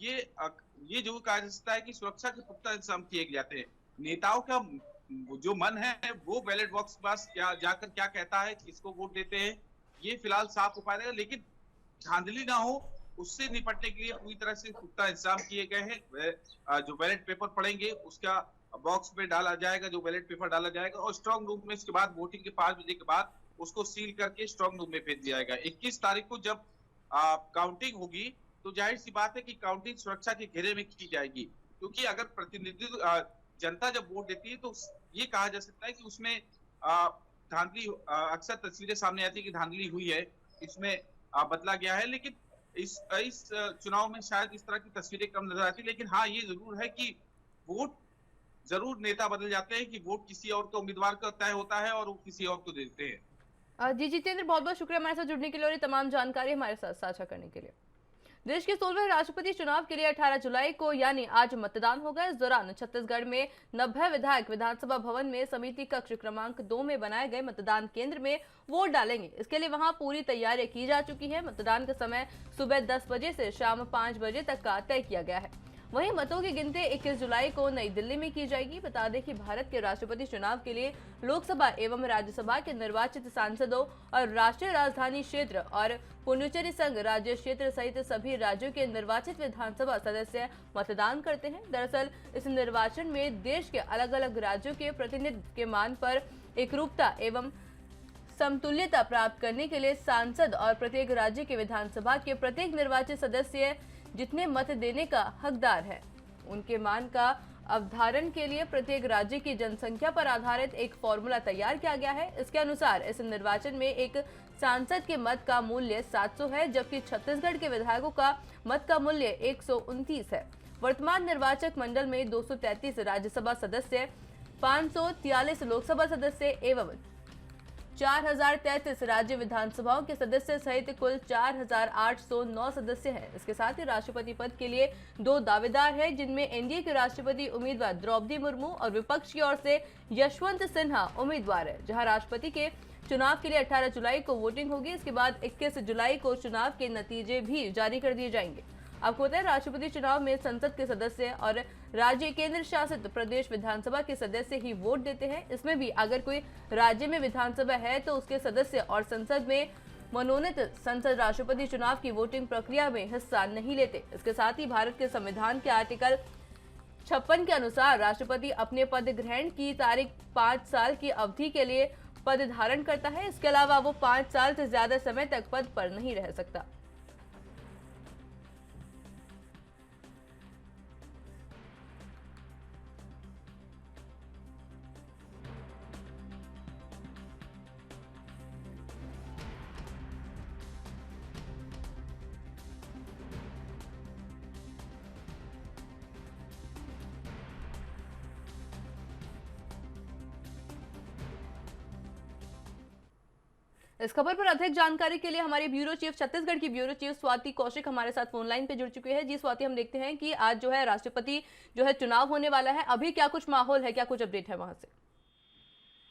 ये जो कहा जा सकता है कि सुरक्षा के पुख्ता इंतजाम किए जाते हैं। नेताओं का जो मन है वो बैलेट बॉक्स के पास क्या जाकर क्या कहता है, किसको वोट देते हैं, ये फिलहाल साफ हो पाएगा। लेकिन धांधली ना हो, उससे निपटने के लिए पूरी तरह से पुख्ता इंतजाम किए गए हैं। जो बैलेट पेपर पड़ेंगे उसका बॉक्स में डाला जाएगा, जो बैलेट पेपर डाला जाएगा, और स्ट्रांग रूम में इसके बाद वोटिंग के 5 बजे के बाद उसको सील करके स्ट्रांग रूम में भेज दिया जाएगा। 21 तारीख को जब काउंटिंग होगी तो जाहिर सी बात है कि काउंटिंग सुरक्षा के घेरे में की जाएगी, क्योंकि अगर प्रतिनिधित्व जनता जब वोट देती है तो ये कहा जा सकता है कि उसमें धांधली, अक्सर तस्वीरें सामने आती है कि धांधली हुई है, इसमें बदला गया है। लेकिन इस चुनाव में शायद इस तरह की तस्वीरें कम नजर आती, लेकिन हाँ ये जरूर है कि वोट जरूर नेता बदल जाते हैं, कि वोट किसी और को उम्मीदवार का तय होता है और वो किसी और को देते हैं। जी जितेंद्र, बहुत बहुत शुक्रिया हमारे साथ जुड़ने के लिए और ये तमाम जानकारी हमारे साथ साझा करने के लिए। देश के 16वें राष्ट्रपति चुनाव के लिए 18 जुलाई को यानी आज मतदान होगा। इस दौरान छत्तीसगढ़ में 90 विधायक विधानसभा भवन में समिति कक्ष क्रमांक 2 में बनाए गए मतदान केंद्र में वोट डालेंगे। इसके लिए वहां पूरी तैयारी की जा चुकी है। मतदान का समय सुबह 10 बजे से शाम 5 बजे तक का तय किया गया है। वहीं मतों की गिनती 21 जुलाई को नई दिल्ली में की जाएगी। बता दें कि भारत के राष्ट्रपति चुनाव के लिए लोकसभा एवं राज्यसभा के निर्वाचित सांसदों और राष्ट्रीय राजधानी क्षेत्र और पुडुचेरी संघ राज्य क्षेत्र सहित सभी राज्यों के निर्वाचित विधानसभा सदस्य मतदान करते हैं। दरअसल इस निर्वाचन में देश के अलग अलग राज्यों के प्रतिनिधित्व के मान पर एकरूपता एवं समतुल्यता प्राप्त करने के लिए सांसद और प्रत्येक राज्य के विधानसभा के प्रत्येक निर्वाचित सदस्य जितने मत देने का हकदार है, उनके मान का अवधारण के लिए प्रत्येक राज्य की जनसंख्या पर आधारित एक फॉर्मूला तैयार किया गया है। इसके अनुसार इस निर्वाचन में एक सांसद के मत का मूल्य 700 है, जबकि छत्तीसगढ़ के विधायकों का मत का मूल्य 129 है। वर्तमान निर्वाचक मंडल में 233 राज्यसभा सदस्य, 543 लोकसभा सदस्य एवं 4033 राज्य विधानसभाओं के सदस्य सहित कुल 4809 सदस्य हैं। इसके साथ ही राष्ट्रपति पद के लिए 2 दावेदार हैं, जिनमें एनडीए के राष्ट्रपति उम्मीदवार द्रौपदी मुर्मू और विपक्ष की ओर से यशवंत सिन्हा उम्मीदवार है। जहां राष्ट्रपति के चुनाव के लिए 18 जुलाई को वोटिंग होगी। इसके बाद 21 जुलाई को चुनाव के नतीजे भी जारी कर दिए जाएंगे। आपको पता है, राष्ट्रपति चुनाव में संसद के सदस्य और राज्य केंद्र शासित प्रदेश विधानसभा के सदस्य ही वोट देते हैं। इसमें भी अगर कोई राज्य में विधानसभा है तो उसके सदस्य और संसद में मनोनीत संसद राष्ट्रपति चुनाव की वोटिंग प्रक्रिया में हिस्सा नहीं लेते। इसके साथ ही भारत के संविधान के आर्टिकल 56 के अनुसार राष्ट्रपति अपने पद ग्रहण की तारीख 5 साल की अवधि के लिए पद धारण करता है। इसके अलावा वो 5 साल से ज्यादा समय तक पद पर नहीं रह सकता। इस खबर पर अधिक जानकारी के लिए हमारी ब्यूरो चीफ, छत्तीसगढ़ की ब्यूरो चीफ स्वाति कौशिक हमारे साथ फोन लाइन पे जुड़ चुके हैं। जी स्वाति, हम देखते हैं कि आज जो है राष्ट्रपति जो है चुनाव होने वाला है, अभी क्या कुछ माहौल है, क्या कुछ अपडेट है वहां से?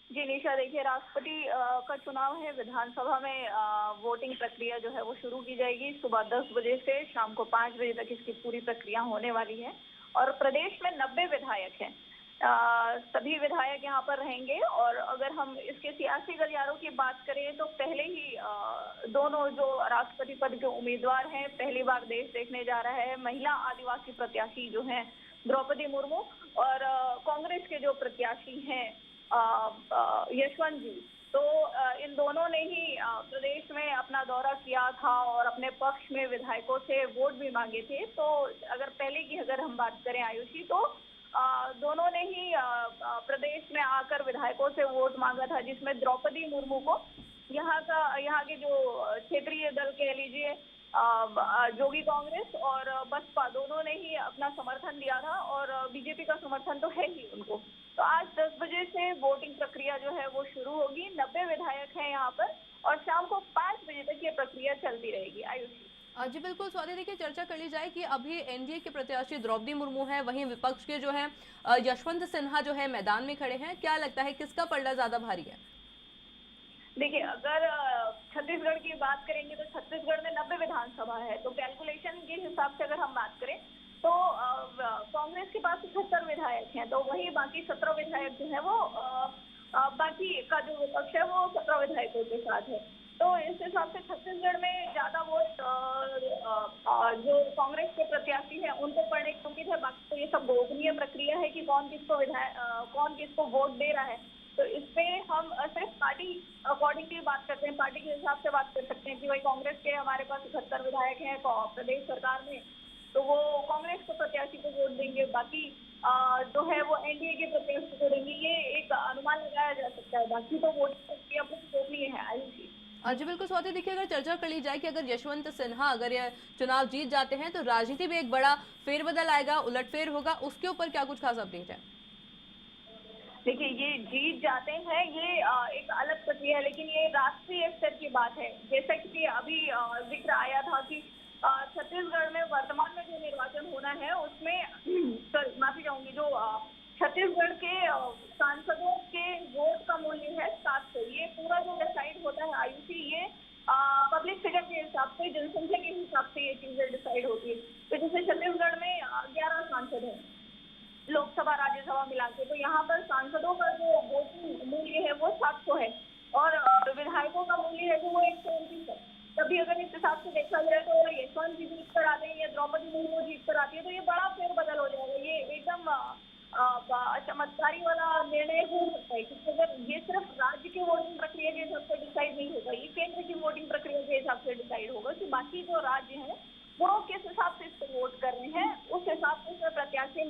जी निशा, देखिए राष्ट्रपति का चुनाव है। विधानसभा में वोटिंग प्रक्रिया जो है वो शुरू की जाएगी। सुबह 10 बजे से शाम को 5 बजे तक इसकी पूरी प्रक्रिया होने वाली है। और प्रदेश में 90 विधायक हैं। सभी विधायक यहाँ पर रहेंगे। और अगर हम इसके सियासी गलियारों की बात करें तो पहले ही दोनों जो राष्ट्रपति पद के उम्मीदवार हैं, पहली बार देश देखने जा रहा है। महिला आदिवासी प्रत्याशी जो हैं द्रौपदी मुर्मू और कांग्रेस के जो प्रत्याशी हैं यशवंत जी, तो इन दोनों ने ही प्रदेश में अपना दौरा किया था और अपने पक्ष में विधायकों से वोट भी मांगे थे। तो अगर हम बात करें आयुषी, तो दोनों ने ही प्रदेश में आकर विधायकों से वोट मांगा था, जिसमें द्रौपदी मुर्मू को यहाँ के जो क्षेत्रीय दल कह लीजिए जोगी कांग्रेस और बसपा, दोनों ने ही अपना समर्थन दिया था और बीजेपी का समर्थन तो है ही उनको। तो आज 10 बजे से वोटिंग प्रक्रिया जो है वो शुरू होगी। 90 विधायक हैं यहाँ पर और शाम को 5 बजे तक ये प्रक्रिया चलती रहेगी। आयुषी। जी बिल्कुल स्वाति, देखिए चर्चा कर ली जाए कि अभी एनडीए के प्रत्याशी द्रौपदी मुर्मू हैं, वहीं विपक्ष के जो है यशवंत सिन्हा जो है मैदान में खड़े हैं। क्या लगता है किसका पलड़ा ज्यादा भारी है? देखिए, अगर छत्तीसगढ़ की बात करेंगे तो छत्तीसगढ़ में 90 विधानसभा है, तो कैलकुलेशन के हिसाब से अगर हम बात करें तो कांग्रेस के पास 76 विधायक हैं, तो वही बाकी 17 विधायक जो है वो बाकी का जो विपक्ष है वो 17 विधायकों के साथ है। तो इस हिसाब से छत्तीसगढ़ में ज्यादा वोट जो कांग्रेस के प्रत्याशी हैं उनको पड़ने की उम्मीद है। बाकी तो ये सब गोपनीय प्रक्रिया है कि कौन किसको वोट दे रहा है। तो इस पे हम सिर्फ पार्टी अकॉर्डिंगली बात करते हैं, पार्टी के हिसाब से बात कर सकते हैं कि भाई कांग्रेस के हमारे पास 77 विधायक हैं प्रदेश सरकार में, तो वो कांग्रेस के प्रत्याशी को वोट देंगे, बाकी जो है वो एनडीए के प्रत्याशी को देंगे। ये एक अनुमान लगाया जा सकता है, बाकी तो वोट प्रक्रिया गोपनीय है। आयुषी जी बिल्कुल स्वाति, देखिए अगर चर्चा कर ली जाए कि अगर यशवंत सिन्हा अगर ये चुनाव जीत जाते हैं तो राजनीति में एक बड़ा फेरबदल आएगा, उलटफेर होगा, उसके ऊपर क्या कुछ खास अपडेट है? देखिए, ये जीत जाते हैं ये एक अलग प्रक्रिया है, लेकिन ये राष्ट्रीय स्तर की बात है। जैसा कि अभी जिक्र आया था कि छत्तीसगढ़ में वर्तमान में जो निर्वाचन होना है उसमें माफी चाहूंगी, जो छत्तीसगढ़ के सांसदों के वोट का मूल्य है 700। ये पूरा जो डिसाइड होता है आयुषी, ये पब्लिक फिगर के हिसाब से, जनसंख्या के हिसाब से ये चीजें डिसाइड होती है। तो जैसे छत्तीसगढ़ में 11 सांसद हैं लोकसभा राज्यसभा मिला के, तो यहाँ पर सांसदों का जो वोटिंग मूल्य है वो 700 है और विधायकों का मूल्य है जो वो 129 है। तभी अगर इस हिसाब से देखा जाए तो यशवंत जी जीत कर आते हैं या द्रौपदी मुर्मू जीत कर आती है तो ये बड़ा फेरबदल हो जाएगा। ये एकदम चमत्कारी वाला निर्णय हो सकता है, क्योंकि अगर ये सिर्फ राज्य की वोटिंग प्रक्रिया के हिसाब से डिसाइड नहीं होगा, ये केंद्र की वोटिंग प्रक्रिया के हिसाब से डिसाइड होगा कि बाकी जो राज्य हैं वो किस हिसाब से इसको वोट कर रहे हैं, उस हिसाब से प्रत्याशी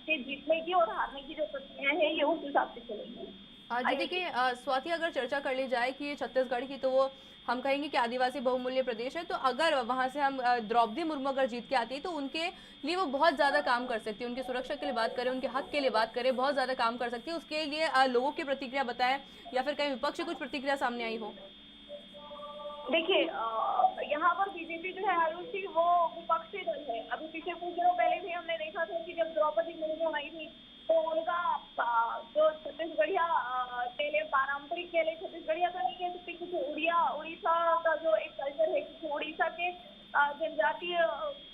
के जीतने की और हारने की जो प्रक्रिया है ये उस हिसाब से चलेगी। जी देखिए स्वाति, अगर चर्चा कर ली जाए कि छत्तीसगढ़ की, तो वो हम कहेंगे कि आदिवासी बहुमूल्य प्रदेश है, तो अगर वहां से हम द्रौपदी मुर्मू अगर जीत के आती है तो उनके लिए वो बहुत ज्यादा काम कर सकती है, उनकी सुरक्षा के लिए बात करें, उनके हक के लिए बात करें, बहुत ज्यादा काम कर सकती है। उसके लिए लोगों की प्रतिक्रिया बताएं या फिर कहीं विपक्ष की कुछ प्रतिक्रिया सामने आई हो? देखिए, यहाँ पर बीजेपी जो है आयुषी वो विपक्षी दल है। अभी पिछले कुछ दिनों पहले भी हमने देखा था कि जब द्रौपदी मुर्मू आई थी तो उनका जो छत्तीसगढ़िया केले, पारंपरिक केले, छत्तीसगढ़िया तो नहीं कह सकते, कुछ उड़ीसा का जो एक कल्चर है, कुछ उड़ीसा के जनजातीय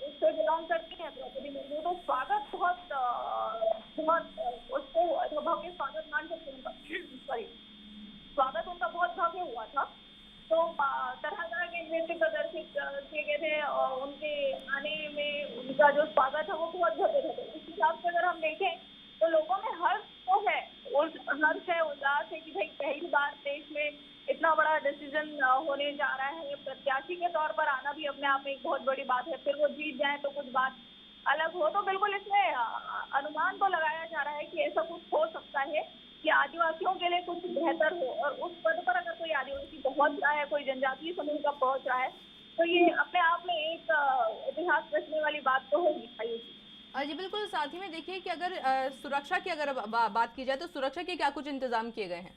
उससे बिलोंग करती है द्रौपदी मुर्मू, तो स्वागत बहुत उसको भव्य स्वागत मान सकते हैं। सॉरी, स्वागत उनका बहुत भव्य हुआ था। तो तरह तरह के नृत्य प्रदर्शित किए गए थे और उनके आने में उनका जो स्वागत है वो बहुत भव्य था। इस हिसाब से अगर हम देखें तो लोगों में हर्ष तो है, हर्ष है, उल्लास है कि भाई पहली बार देश में इतना बड़ा डिसीजन होने जा रहा है। प्रत्याशी के तौर पर आना भी अपने आप में एक बहुत बड़ी बात है, फिर वो जीत जाए तो कुछ बात अलग हो। तो बिल्कुल इसमें अनुमान तो लगाया जा रहा है कि ऐसा कुछ हो सकता है कि आदिवासियों के लिए कुछ बेहतर हो, और उस पद पर अगर कोई आदिवासी पहुंच रहा है, कोई जनजातीय समूह का पहुंच रहा है, तो ये अपने आप में एक इतिहास रचने वाली बात तो होगी। जी बिल्कुल, साथ ही में देखिए कि अगर सुरक्षा की अगर बात की जाए तो सुरक्षा के क्या कुछ इंतजाम किए गए हैं?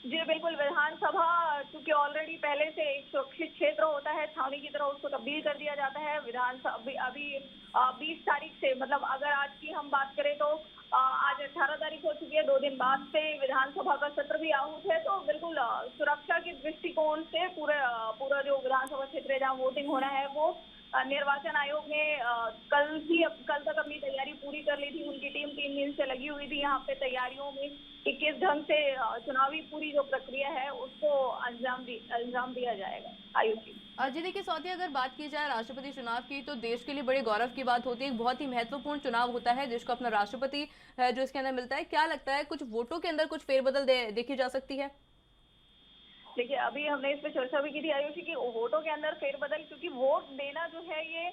जी बिल्कुल, विधानसभा क्योंकि ऑलरेडी पहले से एक सुरक्षित क्षेत्र होता है, छावनी की तरह उसको तब्दील कर दिया जाता है। विधानसभा अभी 20 तारीख से, मतलब अगर आज की हम बात करें तो आज 18 तारीख हो चुकी है, 2 दिन बाद से विधानसभा का सत्र भी आहूत है। तो बिल्कुल सुरक्षा के दृष्टिकोण से पूरा जो विधानसभा क्षेत्र है जहाँ वोटिंग होना है वो निर्वाचन आयोग ने कल तक अपनी तैयारी पूरी कर ली थी। उनकी टीम 3 दिन से लगी हुई थी यहाँ पे तैयारियों में कि किस ढंग से चुनावी पूरी जो प्रक्रिया है उसको अंजाम दिया जाएगा। आयुषी जी देखिए स्वाति, अगर बात की जाए राष्ट्रपति चुनाव की तो देश के लिए बड़े गौरव की बात होती है, एक बहुत ही महत्वपूर्ण चुनाव होता है, देश को अपना राष्ट्रपति जो इसके अंदर मिलता है। क्या लगता है कुछ वोटों के अंदर कुछ फेरबदल देखी जा सकती है? देखिए, अभी हमने इस पे चर्चा भी की थी आयुषी की वोटों के अंदर फेरबदल, क्योंकि वोट देना जो है ये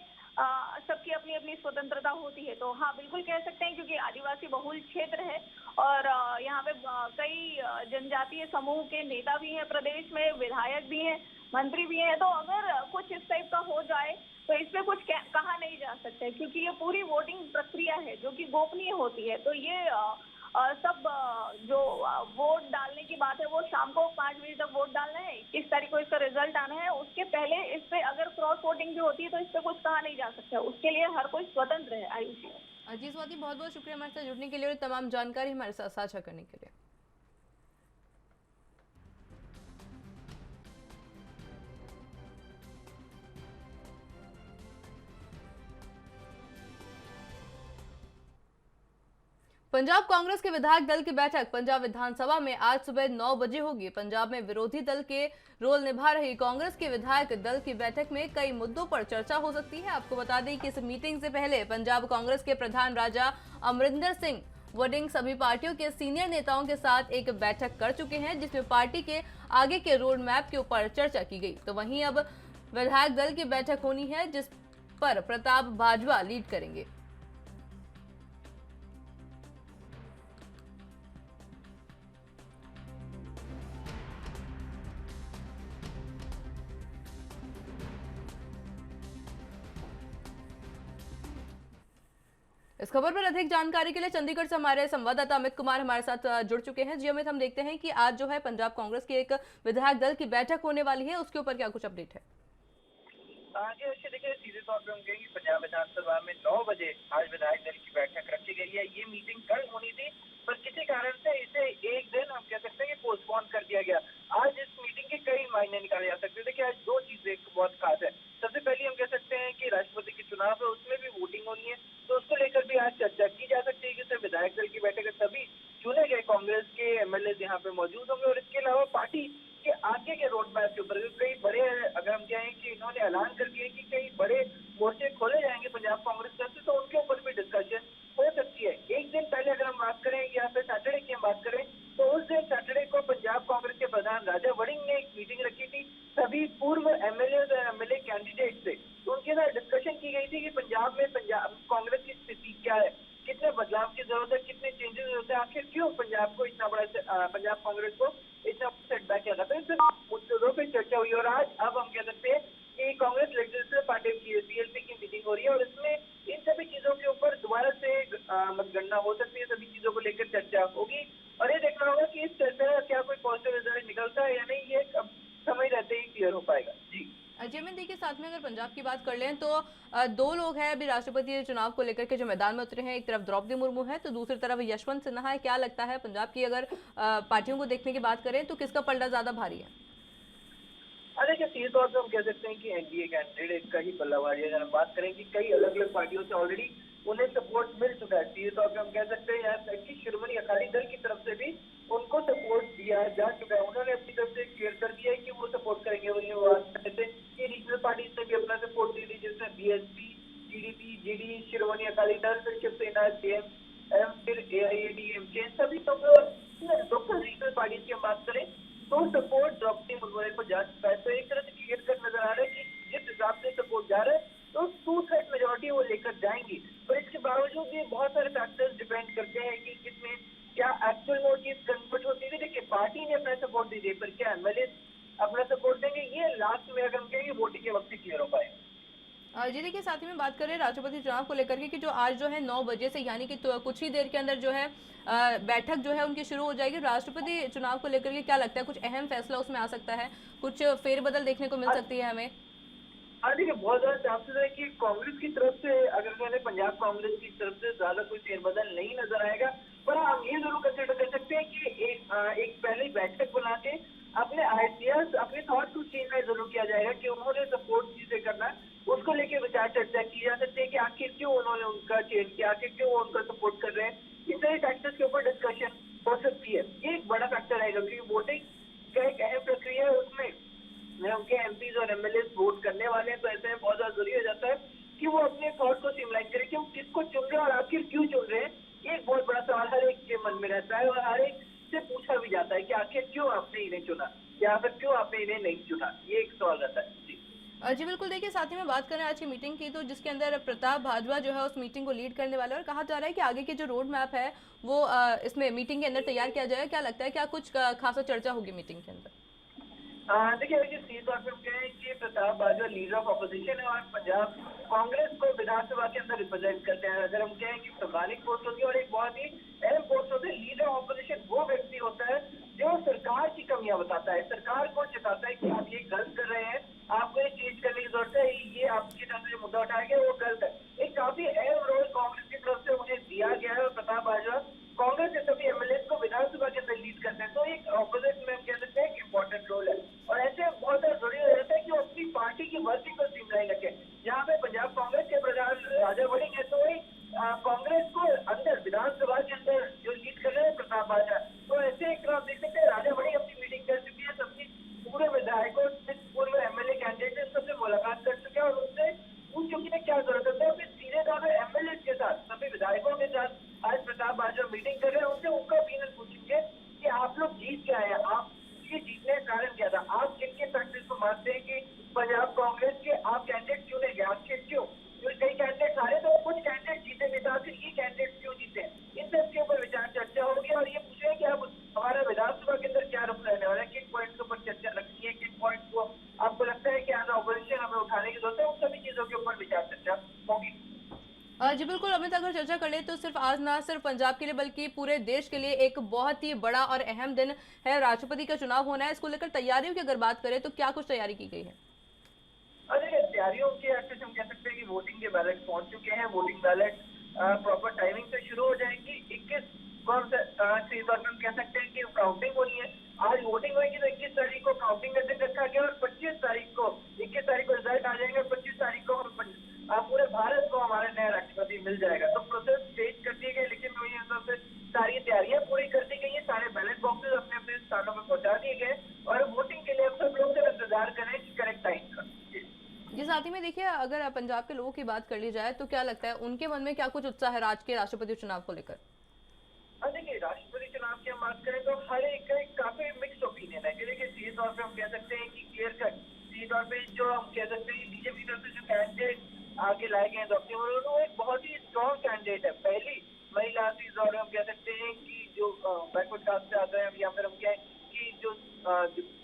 सबकी अपनी अपनी स्वतंत्रता होती है। तो हाँ, बिल्कुल कह सकते हैं, क्योंकि आदिवासी बहुल क्षेत्र है और यहाँ पे कई जनजातीय समूह के नेता भी हैं प्रदेश में, विधायक भी हैं, मंत्री भी हैं। तो अगर कुछ इस टाइप का हो जाए तो इस पे कुछ कहा नहीं जा सकता है, क्योंकि ये पूरी वोटिंग प्रक्रिया है जो कि गोपनीय होती है। तो ये सब जो वोट डालने के बात है वो शाम को 5 बजे तक वोट डालना है, 21 तारीख को इसका रिजल्ट आना है। उसके पहले इस पे अगर क्रॉस वोटिंग भी होती है तो इस पे कुछ कहा नहीं जा सकता, उसके लिए हर कोई स्वतंत्र है आयुषी। जी स्वाति, बहुत बहुत शुक्रिया हमारे साथ जुड़ने के लिए और तमाम जानकारी हमारे साथ साझा करने के लिए। पंजाब कांग्रेस के विधायक दल की बैठक पंजाब विधानसभा में आज सुबह 9 बजे होगी। पंजाब में विरोधी दल के रोल निभा रही कांग्रेस के विधायक दल की बैठक में कई मुद्दों पर चर्चा हो सकती है। आपको बता दें कि इस मीटिंग से पहले पंजाब कांग्रेस के प्रधान राजा अमरिंदर सिंह वडिंग सभी पार्टियों के सीनियर नेताओं के साथ एक बैठक कर चुके हैं, जिसमें पार्टी के आगे के रोड मैप के ऊपर चर्चा की गई। तो वहीं अब विधायक दल की बैठक होनी है, जिस पर प्रताप बाजवा लीड करेंगे। इस खबर पर अधिक जानकारी के लिए चंडीगढ़ से हमारे संवाददाता अमित कुमार हमारे साथ जुड़ चुके हैं। जी अमित, हम देखते हैं कि आज जो है पंजाब कांग्रेस की एक विधायक दल की बैठक होने वाली है, उसके ऊपर क्या कुछ अपडेट है? देखिए, सीधे तौर पर हम कहेंगे पंजाब विधानसभा में 9 बजे आज विधायक दल की बैठक रखी गई है। ये मीटिंग कल होनी थी, पर किसी कारण से इसे एक दिन हम कह सकते हैं कि पोस्टपोन कर दिया गया। आज इस मीटिंग के कई मायने निकाले जा सकते हैं। देखिए, आज दो चीजें बहुत खास है। सबसे पहले हम कह सकते हैं कि राष्ट्रपति के चुनाव है, उसमें भी वोटिंग होनी है, तो उसको लेकर भी आज चर्चा की जा सकती है कि विधायक दल की बैठक है, सभी चुने गए कांग्रेस के एमएलए यहाँ पे मौजूद होंगे। और इसके अलावा पार्टी के आगे के रोड मैप के ऊपर कई बड़े, अगर हम कहें कि इन्होंने ऐलान कर दिया कि कई बड़े मोर्चे खोले जाएंगे पंजाब कांग्रेस तरफ से, तो उनके ऊपर भी डिस्कशन हो सकती है। एक दिन पहले अगर हम बात करें, यहाँ पे सैटरडे की हम बात करें, तो उस दिन सैटरडे को पंजाब कांग्रेस के प्रधान राजा वड़िंग ने एक मीटिंग रखी थी सभी पूर्व एमएलए और एमएलए कैंडिडेट से। तो उनके साथ डिस्कशन की गई थी कि पंजाब में पंजाब कांग्रेस की स्थिति क्या है, कितने बदलाव की जरूरत है, कितने चेंजेस होते हैं, आखिर क्यों पंजाब को इतना बड़ा पंजाब कांग्रेस को इतना सेटबैक लगा था। इन मुद्दों पर चर्चा हुई और आज अब हम कह सकते हैं कि कांग्रेस लेजिस्लेटिव पार्टी की पीएलपी की मीटिंग हो रही है और इसमें इन सभी चीजों के ऊपर दोबारा से मतगणना हो सकती है, सभी चीजों को लेकर चर्चा होगी और ये देखना होगा कि इस चर्चा का क्या कोई पॉजिटिव रिजल्ट निकलता है या नहीं, ये अब समय रहते ही क्लियर हो पाएगा। जी अजय में देखिए, साथ में अगर पंजाब की बात कर लें तो दो लोग हैं अभी राष्ट्रपति चुनाव को लेकर के जो मैदान में उतरे हैं। एक तरफ द्रौपदी मुर्मू है तो दूसरी तरफ यशवंत सिन्हा है। क्या लगता है पंजाब की अगर पार्टियों को देखने की बात करें तो किसका पलड़ा ज्यादा भारी है? देखिए, सीधे तौर पर हम कह सकते हैं कि एनडीए कैंडिडेट का ही पल्ला भारी है। अगर हम बात करें कि कई अलग अलग पार्टियों से ऑलरेडी उन्हें सपोर्ट मिल चुका है, सीधे तौर पर हम कह सकते हैं यहाँ तक कि शिरोमणि अकाली दल की तरफ से भी उनको सपोर्ट दिया जा चुका है। उन्होंने अपनी तरफ से क्लियर कर दिया है कि वो सपोर्ट करेंगे। वही रीजनल पार्टी ने भी अपना सपोर्ट दे दी, जिसमें BSP, TDP, GD, Shiromani Akali Dal, फिर शिवसेना, जेएम, फिर एआईएडीएमके, सभी लोकल रीजनल पार्टी की हम बात करें तो सपोर्ट द्रौपदी मुर्मू को जा चुका है। तो एक तरह से क्लियर कट नजर आ रहा है कि जिस हिसाब से सपोर्ट जा रहा है तो 2/3 मेजोरिटी वो लेकर जाएंगी। पर इसके बावजूद भी बहुत सारे फैक्टर्स डिपेंड करते हैं कि किसमें क्या एक्चुअल में वो चीज कन्वर्ट होती है। देखिए, पार्टी ने अपना सपोर्ट दे दिया, पर क्या एमएलए अपना सपोर्ट देंगे, ये लास्ट में अगर हम कहेंगे वोटिंग के वक्त ही क्लियर हो पाएगा। जी देखिए, साथ ही में बात करें राष्ट्रपति चुनाव को लेकर के कि जो आज जो है 9 बजे से यानी कि तो कुछ ही देर के अंदर जो है बैठक जो है उनकी शुरू हो जाएगी। राष्ट्रपति चुनाव को लेकर के क्या लगता है, कुछ अहम फैसला उसमें आ सकता है, कुछ फेरबदल देखने को मिल सकती है हमें? देखिए, बहुत ज्यादा चांसेस है कि कांग्रेस की तरफ से, अगर मैंने पंजाब कांग्रेस की तरफ से ज्यादा कोई फेरबदल नहीं नजर आएगा। पर हम ये जरूर कंसिडर कर सकते हैं कि एक पहले बैठक बना के अपने आइडियाज, अपने थॉट को चेंज जरूर किया जाएगा कि उन्होंने सपोर्ट चीजें करना है, उसको लेके विचार चर्चा की जा सकती है कि आखिर क्यों उन्होंने उनका चेंज किया, आखिर क्यों वो उनका सपोर्ट कर रहे हैं। इन सारे फैक्टर्स के ऊपर डिस्कशन हो सकती है। ये एक बड़ा फैक्टर रहेगा क्योंकि वोटिंग का एक अहम प्रक्रिया है, उसमें उनके एमपीज और एमएलए वोट करने वाले हैं। तो ऐसे में बहुत ज्यादा जरूरी हो जाता है कि वो अपने थॉट को स्ट्रीमलाइन करें कि वो किसको चुन रहे हैं और आखिर क्यों चुन रहे हैं। ये एक बहुत बड़ा सवाल हर एक के मन में रहता है और हर एक से पूछा भी जाता है कि आखिर क्यों आपने इन्हें चुना या फिर क्यों आपने इन्हें नहीं चुना। ये एक सवाल रहता है। जी बिल्कुल, देखिए साथ ही में बात करें आज की मीटिंग की तो जिसके अंदर प्रताप बाजवा जो है उस मीटिंग को लीड करने वाला है और कहा जा रहा है कि आगे के जो रोड मैप है वो इसमें मीटिंग के अंदर तैयार किया जाएगा। क्या लगता है, क्या कुछ खासा चर्चा होगी मीटिंग के अंदर? देखिए, सीधे तौर पर कहें कि Pratap Bajwa leader of opposition है और पंजाब कांग्रेस को विधानसभा के अंदर रिप्रेजेंट करते हैं। अगर हम कहें कि संवैधानिक पोस्ट होती है और एक बहुत ही अहम पोस्ट होती है लीडर ऑफ अपोजिशन, वो व्यक्ति होता है जो सरकार कमियां बताता है, सरकार को चिताता है कि आप ये गलत कर रहे हैं, आपको ये चेंज करने की जरूरत है, ये आपकी तरफ से मुद्दा उठाया गया वो गलत है। एक काफी अहम रोल कांग्रेस की तरफ से उन्हें दिया गया है और प्रताप बाजवा कांग्रेस के सभी एमएलए को विधानसभा के अंदर लीड करते हैं, तो एक ऑपोजिट में हम कह सकते हैं कि इंपॉर्टेंट रोल है। और ऐसे बहुत ज्यादा जरूरी हो जाता है कि वो अपनी पार्टी की वर्किंग को स्ट्रीमलाइन रखे। जहाँ पे पंजाब कांग्रेस के प्रधान राजा वड़िंग है, तो वही कांग्रेस को अंदर विधानसभा के अंदर जो लीड कर रहे हैं प्रताप बाजवा, तो ऐसे एक आप देख सकते हैं राजा वड़िंग अपनी मीटिंग कर चुकी है, सबकी पूरे विधायकों पूर्व एमएलए कैंडिडेट सबसे मुलाकात कर चुके हैं और उनसे पूछ चुकी है क्या जरूरत है। फिर सीधे तौर पर एमएलए के साथ सभी विधायकों के साथ आज प्रताप बाजवा मीटिंग कर रहे हैं, उनसे उनका ओपिनियन पूछेंगे कि आप लोग जीत क्या है, आप ये जीतने का कारण क्या था, आप किन किन फैक्टर्स को मानते हैं कि पंजाब कांग्रेस के आप कैंडिडेट चुने गए, आपके क्यों, कई कैंडिडेट हारे तो कुछ कैंडिडेट जीते नहीं था, फिर ये कैंडिडेट क्यों जीते, इन सब के ऊपर विचार चर्चा होगी। और ये पूछेंगे कि अब हमारा विधानसभा के अंदर क्या रुख रहने वाला है, किन पॉइंट के ऊपर चर्चा रखनी है, किन पॉइंट को आपको लगता है कि आज ऑपोजिशन हमें उठाने की जरूरत है, उन सभी चीजों के ऊपर विचार चर्चा होगी। जी बिल्कुल अमित, अगर चर्चा कर ले तो सिर्फ आज ना सिर्फ पंजाब के लिए बल्कि पूरे देश के लिए एक बहुत ही बड़ा और अहम दिन है, राष्ट्रपति का चुनाव होना है। इसको लेकर तैयारियों की अगर बात करें तो क्या कुछ तैयारी की गई है? अरे तैयारियों के एक्सेस हम कह सकते हैं कि वोटिंग के बैलेट पहुंच चुके हैं, वोटिंग बैलेट प्रॉपर टाइमिंग से शुरू हो जाएंगी। 21 कौन सा हम कह सकते हैं कि काउंटिंग होनी है, आज वोटिंग होगी तो 21 तारीख को काउंटिंग का दिन रखा गया और 25 तारीख को 21 तारीख को रिजल्ट आ जाएंगे, 25 तारीख को हम पूरे भारत को हमारे नया राष्ट्रपति मिल जाएगा। तो प्रोसेस तेज कर दिए गए, लेकिन वही हिसाब से सारी तैयारियां पूरी कर दी गई है, सारे बैलेट बॉक्सेस अपने अपने स्थानों पर पहुंचा दिए गए और वोटिंग के लिए हम सब लोग इंतजार करें कि करेक्ट टाइम का। जी साथ ही में देखिए, अगर पंजाब के लोगों की बात कर ली जाए तो क्या लगता है उनके मन में क्या कुछ उत्साह है आज के राष्ट्रपति चुनाव को लेकर? देखिए राष्ट्रपति चुनाव की हम बात करें तो हर एक का एक काफी मिक्स ओपिनियन है। देखिए सीधे तौर पे हम कह सकते हैं कि क्लियर कट सीधे तौर पे जो हम कह सकते हैं बीजेपी तरफ से जो कैंडिडेट आगे लाए गए द्रौपदी मुर्मू, वो एक बहुत ही स्ट्रॉन्ग कैंडिडेट है, पहली महिला सीधे तौर पे हम कह सकते हैं कि जो बैकवर्ड कास्ट से आते हैं या फिर हम कहें कि जो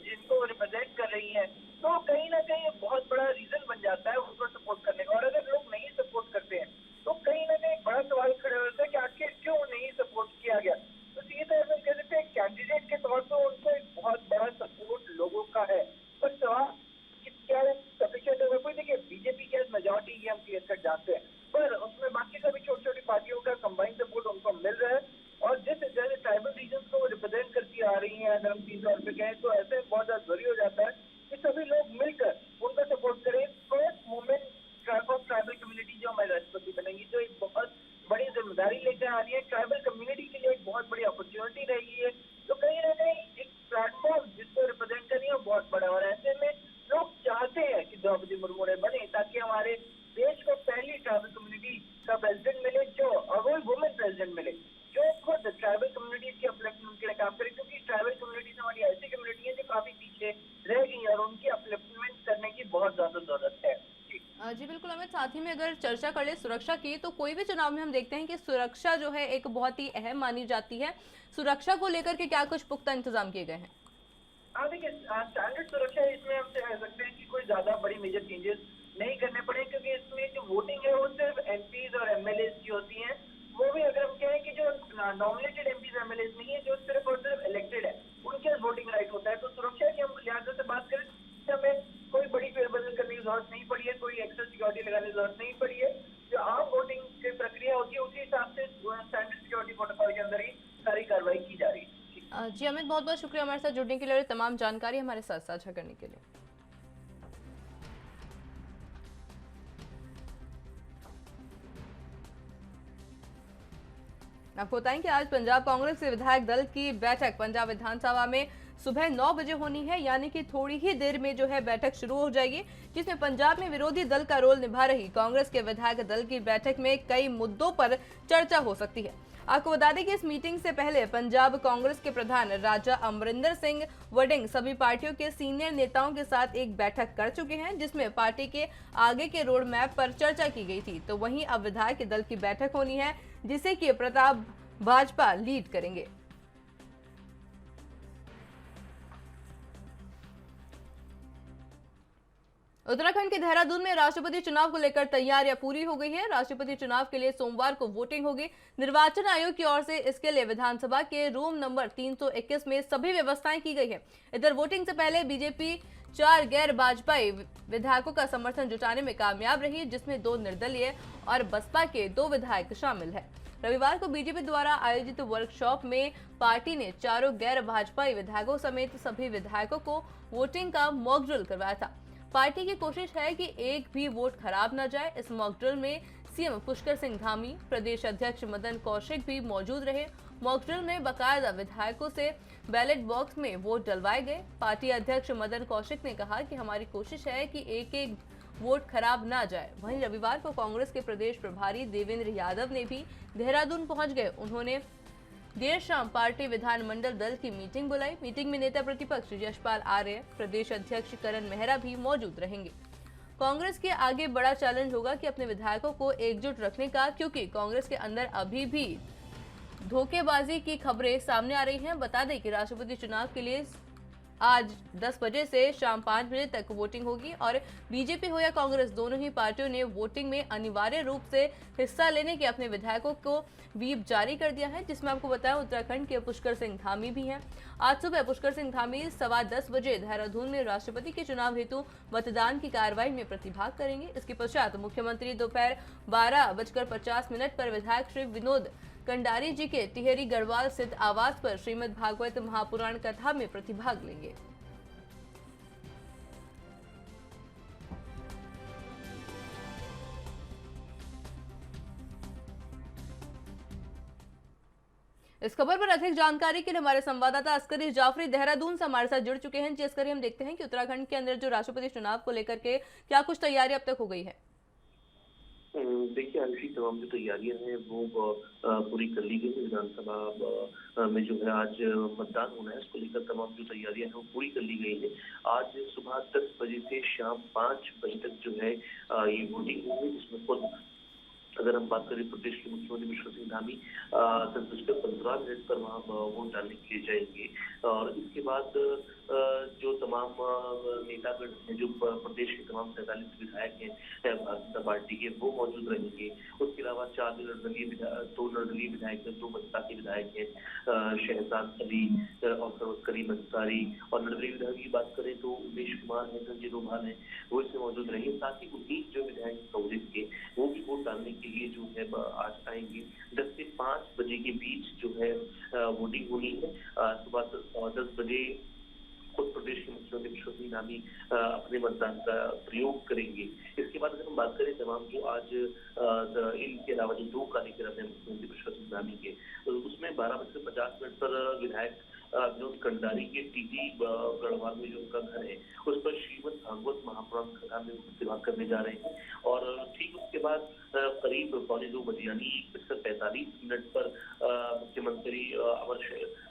जिनको रिप्रेजेंट कर रही है, तो कहीं ना कहीं बहुत बड़ा रीजन बन जाता है उनको सपोर्ट करने का। और अगर लोग नहीं सपोर्ट करते हैं तो कहीं ना कहीं बड़ा सवाल खड़े होता है कि आखिर क्यों नहीं सपोर्ट किया गया। तो सीधे तौर पर कह सकते हैं कैंडिडेट के तौर पर उनको एक बहुत बड़ा सपोर्ट लोगों का है, पर सवाल क्या सफिशिएंट होगा कोई। देखिए बीजेपी के मेजॉरिटी ये हम क्लियर कट जानते हैं, पर उसमें बाकी सभी छोटी छोटी पार्टियों का कंबाइंड सपोर्ट उनको मिल रहा है और जिस जैसे ट्राइबल रीजन को रिप्रेजेंट करती आ रही है, अगर हम सीधे तौर पर कहें तो ऐसे बहुत ज्यादा जरूरी हो जाता है कि सभी लोग मिलकर उनका सपोर्ट करें। First movement of tribal community जो हमारे राष्ट्रपति बनेंगी, जो एक बहुत बड़ी जिम्मेदारी लेकर आ रही है, ट्राइबल कम्युनिटी के लिए एक बहुत बड़ी अपॉर्चुनिटी रहेगी है, तो कहीं ना कहीं एक प्लेटफॉर्म जिसको रिप्रेजेंट करिए वो बहुत बड़ा। और ऐसे में लोग चाहते हैं कि द्रौपदी मुर्मू बने ताकि हमारे देश को पहली ट्राइबल कम्युनिटी का प्रेसिडेंट मिले, जो अगर वुमेन प्रेसिडेंट मिले, जो खुद ट्राइबल कम्युनिटीज के अपलिफ्टमेंट के लिए काम करे, क्योंकि ट्राइबल कम्युनिटीज हमारी ऐसी कम्युनिटी है जो काफी पीछे रह गई है और उनकी अपलिफ्टमेंट करने की बहुत ज्यादा जरूरत है। जी बिल्कुल अमित, साथ ही में अगर चर्चा कर ले सुरक्षा की तो कोई भी चुनाव में हम देखते हैं कि सुरक्षा जो है एक बहुत ही अहम मानी जाती है। सुरक्षा को लेकर के क्या कुछ पुख्ता इंतजाम किए गए हैं? देखिए स्टैंडर्ड सुरक्षा इसमें हम कह सकते हैं कि कोई ज्यादा बड़ी मेजर चेंजेस नहीं करने पड़े, क्योंकि इसमें जो वोटिंग है वो सिर्फ एमपीज और एमएलए की होती है, वो भी अगर हम कहें कि जो नॉमिनेटेड एमपीज एमएलए नहीं है, जो सिर्फ और सिर्फ इलेक्टेड है, उनके वोटिंग राइट होता है। तो सुरक्षा की हम लिहाज से बात करें हमें कोई बड़ी फेरबदल करने की जरूरत नहीं पड़ी है, कोई एक्स्ट्रा सिक्योरिटी लगाने की जरूरत नहीं पड़ी है। जो आम वोटिंग की प्रक्रिया होती है उसी हिसाब से स्टैंडर्ड सिक्योरिटी प्रोटोकॉल के अंदर ही सारी कार्रवाई की जा रही है। जी अमित, बहुत बहुत शुक्रिया हमारे साथ जुड़ने के लिए और तमाम जानकारी हमारे साथ साझा करने के लिए। आपको बताएं कि आज पंजाब कांग्रेस के विधायक दल की बैठक पंजाब विधानसभा में सुबह 9 बजे होनी है, यानी कि थोड़ी ही देर में जो है बैठक शुरू हो जाएगी, जिसमें पंजाब में विरोधी दल का रोल निभा रही कांग्रेस के विधायक दल की बैठक में कई मुद्दों पर चर्चा हो सकती है। आपको बता दें कि इस मीटिंग से पहले पंजाब कांग्रेस के प्रधान राजा अमरिंदर सिंह वड़िंग सभी पार्टियों के सीनियर नेताओं के साथ एक बैठक कर चुके हैं, जिसमें पार्टी के आगे के रोड मैप पर चर्चा की गई थी। तो वहीं अब विधायक दल की बैठक होनी है, जिसे कि प्रताप भाजपा लीड करेंगे। उत्तराखंड के देहरादून में राष्ट्रपति चुनाव को लेकर तैयारियां पूरी हो गई है। राष्ट्रपति चुनाव के लिए सोमवार को वोटिंग होगी। निर्वाचन आयोग की ओर से इसके लिए विधानसभा के रूम नंबर 321 में सभी व्यवस्थाएं की गई है। इधर वोटिंग से पहले बीजेपी 4 गैर भाजपाई विधायकों का समर्थन जुटाने में कामयाब रही, जिसमें 2 निर्दलीय और बसपा के 2 विधायक शामिल है। रविवार को बीजेपी द्वारा आयोजित वर्कशॉप में पार्टी ने 4 गैर भाजपाई विधायकों समेत सभी विधायकों को वोटिंग का मॉक ड्रिल करवाया था। पार्टी की कोशिश है कि एक भी वोट खराब न जाए। इस मॉक ड्रिल में सीएम पुष्कर सिंह धामी, प्रदेश अध्यक्ष मदन कौशिक भी मौजूद रहे। मॉक ड्रिल में बाकायदा विधायकों से बैलेट बॉक्स में वोट डलवाए गए। पार्टी अध्यक्ष मदन कौशिक ने कहा कि हमारी कोशिश है कि एक एक वोट खराब ना जाए। वहीं रविवार को कांग्रेस के प्रदेश प्रभारी देवेंद्र यादव ने भी देहरादून पहुंच गए। उन्होंने देर शाम पार्टी विधानमंडल दल की मीटिंग बुलाई। मीटिंग में नेता प्रतिपक्ष यशपाल आर्य, प्रदेश अध्यक्ष करण मेहरा भी मौजूद रहेंगे। कांग्रेस के आगे बड़ा चैलेंज होगा कि अपने विधायकों को एकजुट रखने का, क्योंकि कांग्रेस के अंदर अभी भी धोखेबाजी की खबरें सामने आ रही हैं। बता दें कि राष्ट्रपति चुनाव के लिए आज 10 बजे से शाम 5 बजे तक वोटिंग होगी और बीजेपी हो या कांग्रेस, दोनों ही पार्टियों ने वोटिंग में अनिवार्य रूप से हिस्सा लेने के अपने विधायकों को व्हीप जारी कर दिया है, जिसमें आपको बताएं उत्तराखंड के पुष्कर सिंह धामी भी हैं। आज सुबह पुष्कर सिंह धामी 10:15 बजे देहरादून में राष्ट्रपति के चुनाव हेतु मतदान की कार्रवाई में प्रतिभाग करेंगे। इसके पश्चात मुख्यमंत्री दोपहर 12:50 पर विधायक श्री विनोद कंडारी जी के टिहरी गढ़वाल स्थित आवास पर श्रीमद् भागवत महापुराण कथा में प्रतिभाग लेंगे। इस खबर पर अधिक जानकारी के लिए हमारे संवाददाता अस्करी जाफरी देहरादून से हमारे साथ जुड़ चुके हैं। जी अस्करी, हम देखते हैं कि उत्तराखंड के अंदर जो राष्ट्रपति चुनाव को लेकर के क्या कुछ तैयारी अब तक हो गई है। देखिए आयुषी, तमाम जो तैयारियां हैं वो पूरी कर ली गई है। विधानसभा में जो है आज मतदान होना है, उसको लेकर तमाम जो तैयारियां हैं वो पूरी कर ली गई है। आज सुबह 10 बजे से शाम 5 बजे तक जो है ये वोटिंग होगी, जिसमें खुद अगर हम बात करें प्रदेश के मुख्यमंत्री पुष्कर सिंह धामी 10:15 पर वहाँ वोट डालने के लिए जाएंगे और इसके बाद जो तमाम नेतागण हैं, जो प्रदेश के तमाम 47 विधायक हैं भारतीय जनता पार्टी के, वो मौजूद रहेंगे। उसके अलावा 2 निर्दलीय विधायक हैं, 2 बसपा के विधायक हैं, शहजाद अली और फरोज करीम अंसारी, और निर्दलीय विधायक की बात करें तो उमेश कुमार है, संजय डोभाल है, वो इसमें मौजूद रहेंगे। साथ ही 19 जो विधायक कांग्रेस के, वो भी वोट डालने के लिए जो है आज आएंगे। 10 से 5 बजे के बीच जो है वोटिंग होनी है। सुबह 10 बजे खुद प्रदेश के मुख्यमंत्री पुष्कर सिंह धामी अपने मतदान का प्रयोग करेंगे। इसके बाद अगर हम बात करें तमाम जो आज इनके अलावा जो 2 कार्यक्रम है मुख्यमंत्री पुष्कर सिंह धामी के, उसमें 12:50 पर विधायक विनोद कंडारी के टीटी गढ़वाल में जो उनका घर है, उस पर श्रीमद् भागवत महापुराण कथा में प्रतिभाग करने जा रहे हैं। और ठीक उसके बाद करीब 2:45 बजे यानी 45 पर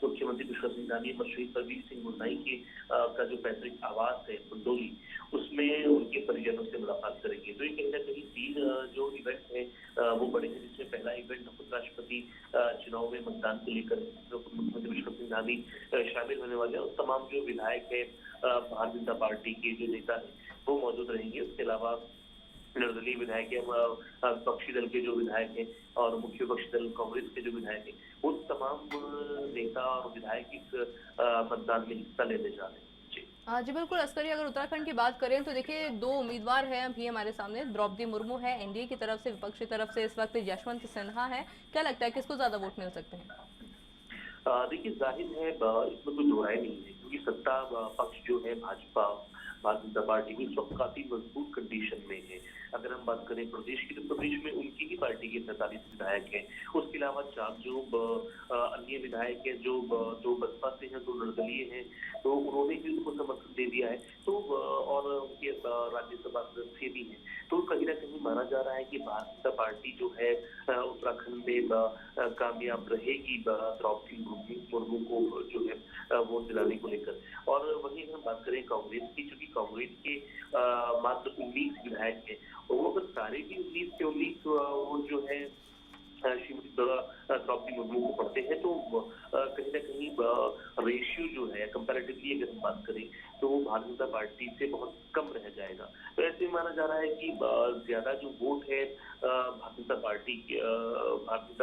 मुख्यमंत्री पुष्कर सिंह धामी अमर शहीद परवीर सिंह गुरनाई के का जो पैतृक आवास है मंडोली, उसमें उनके परिजनों से मुलाकात करेंगे। तो ये कहीं ना कहीं 3 जो इवेंट है वो बड़े हैं, जिसमें पहला इवेंट खुद राष्ट्रपति चुनाव में मतदान को लेकर मुख्यमंत्री पुष्कर सिंह धामी शामिल होने वाले हैं और तमाम जो विधायक है भारतीय जनता पार्टी के जो नेता है वो मौजूद रहेंगे। उसके अलावा निर्दलीय विधायक है, विपक्षी दल के जो विधायक हैं और मुख्य विपक्षी दल कांग्रेस के जो विधायक हैं, वो तमाम नेता और विधायक इस मतदान में हिस्सा लेने जा रहे हैं। जी बिल्कुल अस्करी, अगर उत्तराखंड की बात करें तो देखिए 2 उम्मीदवार हैं अभी हमारे सामने। द्रौपदी मुर्मू है एनडीए की तरफ से, विपक्ष की तरफ से इस वक्त यशवंत सिन्हा है। क्या लगता है किसको ज्यादा वोट मिल सकते हैं? देखिए जाहिर है इसमें कोई दो राय नहीं है, क्योंकि सत्ता पक्ष जो है भाजपा भारतीय जनता पार्टी की इस वक्त काफी मजबूत कंडीशन में है। अगर हम बात करें प्रदेश की, तो प्रदेश में उनकी ही पार्टी के 47 विधायक हैं। उसके अलावा 4 जो अन्य विधायक हैं, जो 2 बसपा से हैं, 2 निर्दलीय हैं, तो उन्होंने भी उनको समर्थन दे दिया है। तो और उनके राज्यसभा सदस्य भी हैं। तो कहीं ना कहीं माना जा रहा है कि भारतीय जनता पार्टी जो है उत्तराखंड में कामयाब रहेगी द्रौपदी मुर्मू को जो है वोट दिलाने को लेकर। और वहीं हम बात करें कांग्रेस की, चूंकि कांग्रेस के मात्र 19 विधायक हैं, वो अगर सारे भी 19 के 19 वो जो है श्रीमती द्रौपदी मुर्मू को पढ़ते हैं, तो कहीं ना कहीं रेशियो जो है कंपैरेटिवली अगर हम बात करें तो वो भारतीय जनता पार्टी से बहुत कम रह जाएगा। तो ऐसे माना जा रहा है कि ज्यादा जो वोट है भारतीय जनता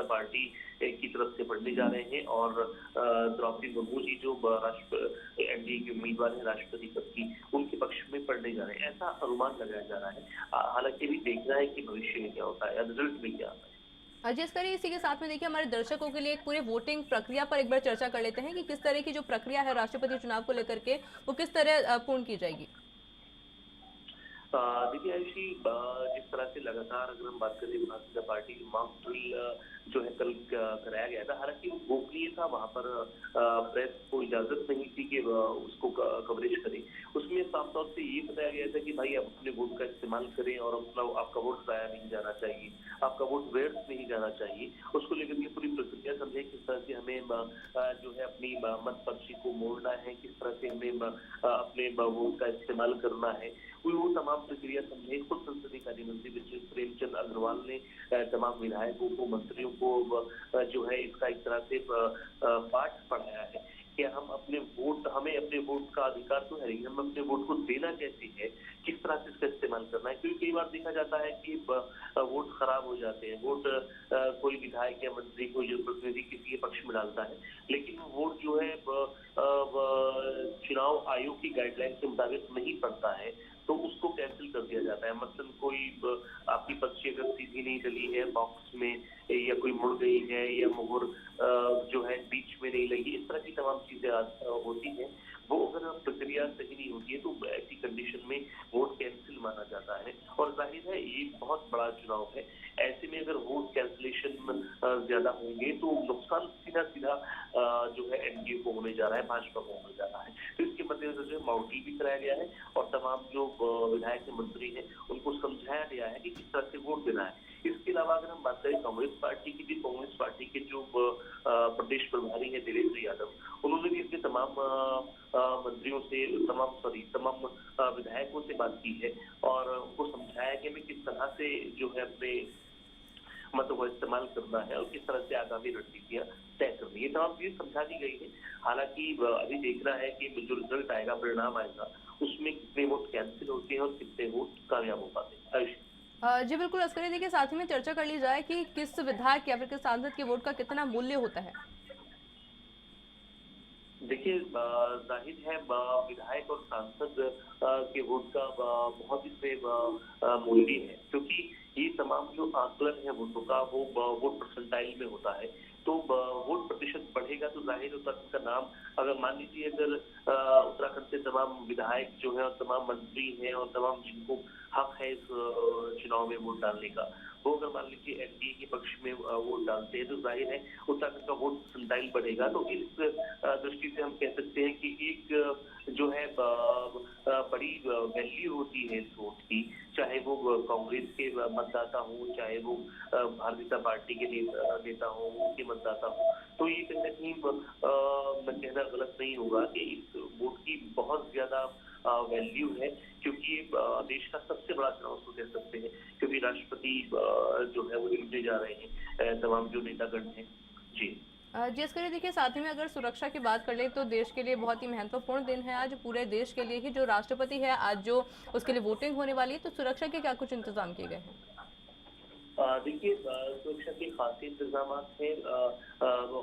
पार्टी की तरफ से बढ़ने जा रहे हैं और द्रौपदी मुर्मू जी जो एनडीए की उम्मीदवार है राष्ट्रपति पद की, उनके पक्ष में पढ़ने जा रहे हैं, ऐसा अनुमान लगाया जा रहा है। हालांकि अभी देखना है कि भविष्य में क्या होता है या रिजल्ट में क्या आता है। जिस करिए इसी के साथ में देखिए हमारे दर्शकों के लिए एक पूरे वोटिंग प्रक्रिया पर एक बार चर्चा कर लेते हैं कि किस तरह की जो प्रक्रिया है राष्ट्रपति चुनाव को लेकर के वो किस तरह पूर्ण की जाएगी। देखिए आयुषी, जिस तरह से लगातार अगर हम बात करें भारतीय जनता पार्टी की मॉक ड्रिल जो है कल कराया गया था, हालांकि वो गोपनीय था, वहां पर प्रेस को इजाजत नहीं थी कि उसको कवरेज करे। उसमें साफ तौर से ये बताया गया था कि भाई आप अपने वोट का इस्तेमाल करें और आपका वोट जाया नहीं जाना चाहिए, आपका वोट व्यर्थ नहीं जाना चाहिए। उसको लेकर के पूरी प्रक्रिया समझे, किस तरह से हमें जो है अपनी मत पर्ची को मोड़ना है, किस तरह से हमें अपने वोट का इस्तेमाल करना है, वो तमाम प्रक्रिया समझे। खुद संसदीय कार्य मंत्री प्रेमचंद अग्रवाल ने तमाम विधायकों को, मंत्रियों को जो है इसका एक तरह से पाठ पढ़ाया है कि हमें अपने वोट का अधिकार तो है, लेकिन हम अपने वोट को देना कैसे है, किस तरह से इसका इस्तेमाल करना है। क्योंकि कई बार देखा जाता है कि वोट खराब हो जाते हैं, वोट कोई विधायक या मंत्री, कोई जनप्रतिनिधि किसी के पक्ष में डालता है, लेकिन वो वोट जो है चुनाव आयोग की गाइडलाइन के मुताबिक नहीं पड़ता है, तो उसको कैंसिल कर दिया जाता है। मसलन कोई आपकी पर्ची अगर सीधी नहीं डली है बॉक्स में, या कोई मुड़ गई है, या मोहर जो है बीच में नहीं लगी, इस तरह की तमाम चीजें होती हैं। वो अगर प्रक्रिया सही नहीं होती है तो ऐसी कंडीशन में वोट कैंसिल माना जाता है। और जाहिर है ये बहुत बड़ा चुनाव है, ऐसे में अगर वोट कैंसिलेशन ज्यादा होंगे तो नुकसान सीधा सीधा जो है एनडीए को होने जा रहा है, भाजपा को होने जा रहा है। तो इसके मद्देनजर जो मॉक ड्रिल भी कराया गया है और तमाम जो विधायक मंत्री हैं उनको समझाया गया है कि किस तरह से वोट देना है। इसके अलावा अगर हम बात करें कांग्रेस पार्टी की, भी कांग्रेस पार्टी के जो प्रदेश प्रभारी है देवेंद्र यादव, उन्होंने भी इसके तमाम मंत्रियों से तमाम विधायकों से बात की है और उनको समझाया कि हमें किस तरह से जो है अपने मतों का इस्तेमाल करना है और किस तरह से आगामी रणनीतियां तय करनी है। तमाम चीजें समझा दी गई है। हालांकि अभी देखना है कि जो रिजल्ट आएगा, परिणाम आएगा, उसमें कितने वोट कैंसिल होते हैं और कितने वोट कामयाब हो पाते हैं। जी बिल्कुल अस्करी, देखिए साथ ही में चर्चा कर ली जाए कि किस विधायक या फिर किस सांसद के वोट का कितना मूल्य होता है। देखिए जाहिर है विधायक और सांसद के वोट का बहुत इसमें मूल्य है, क्योंकि ये तमाम जो आकलन है वोटों का वो वोट परसेंटाइल में होता है। तो वोट प्रतिशत बढ़ेगा तो जाहिर उत्तराखंड का नाम, अगर मान लीजिए अगर उत्तराखंड से तमाम विधायक जो है और तमाम मंत्री हैं और तमाम जिनको हक है इस चुनाव में वोट डालने का, वो अगर मान लीजिए एनडीए के पक्ष में वोट डालते हैं तो जाहिर है उत्तराखंड का वोट परसेंटाइल बढ़ेगा। तो इस दृष्टि से हम कह सकते हैं कि एक जो है बड़ी वैल्यू होती है इस वोट की, चाहे वो कांग्रेस के मतदाता हो, चाहे वो भारतीय जनता पार्टी के नेता हो, उनके मतदाता हो। तो ये कहीं ना कहीं मैं कहना गलत नहीं होगा कि इस वोट की बहुत ज्यादा वैल्यू है, क्योंकि देश का सबसे बड़ा चुनाव उसको कह सकते हैं, क्योंकि राष्ट्रपति जो है वो चुनने जा रहे हैं तमाम जो नेतागण हैं। जी जिस करिए देखिए साथ ही में अगर सुरक्षा की बात कर ले तो देश के लिए बहुत ही महत्वपूर्ण दिन है आज, पूरे देश के लिए ही। जो राष्ट्रपति है आज जो उसके लिए वोटिंग होने वाली है, तो सुरक्षा के क्या कुछ इंतजाम किए गए हैं? देखिए सुरक्षा के खास इंतजाम हैं।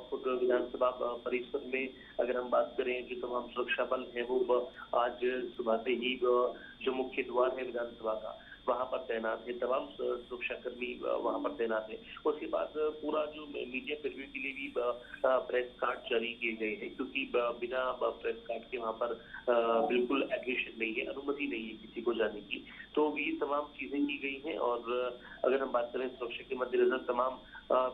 खुद विधानसभा परिसर में अगर हम बात करें, जो तमाम सुरक्षा बल है वो आज सुबह से ही जो मुख्य द्वार है विधानसभा का वहां पर तैनात है, तमाम सुरक्षा कर्मी वहां पर तैनात है। उसके बाद पूरा जो मीडिया कर्मियों के लिए भी प्रेस कार्ड जारी किए गए हैं, क्योंकि बिना प्रेस कार्ड के वहां पर बिल्कुल एडमिशन नहीं है, अनुमति नहीं है किसी को जाने की। तो ये तमाम चीजें की गई हैं। और अगर हम बात करें सुरक्षा के मद्देनजर तमाम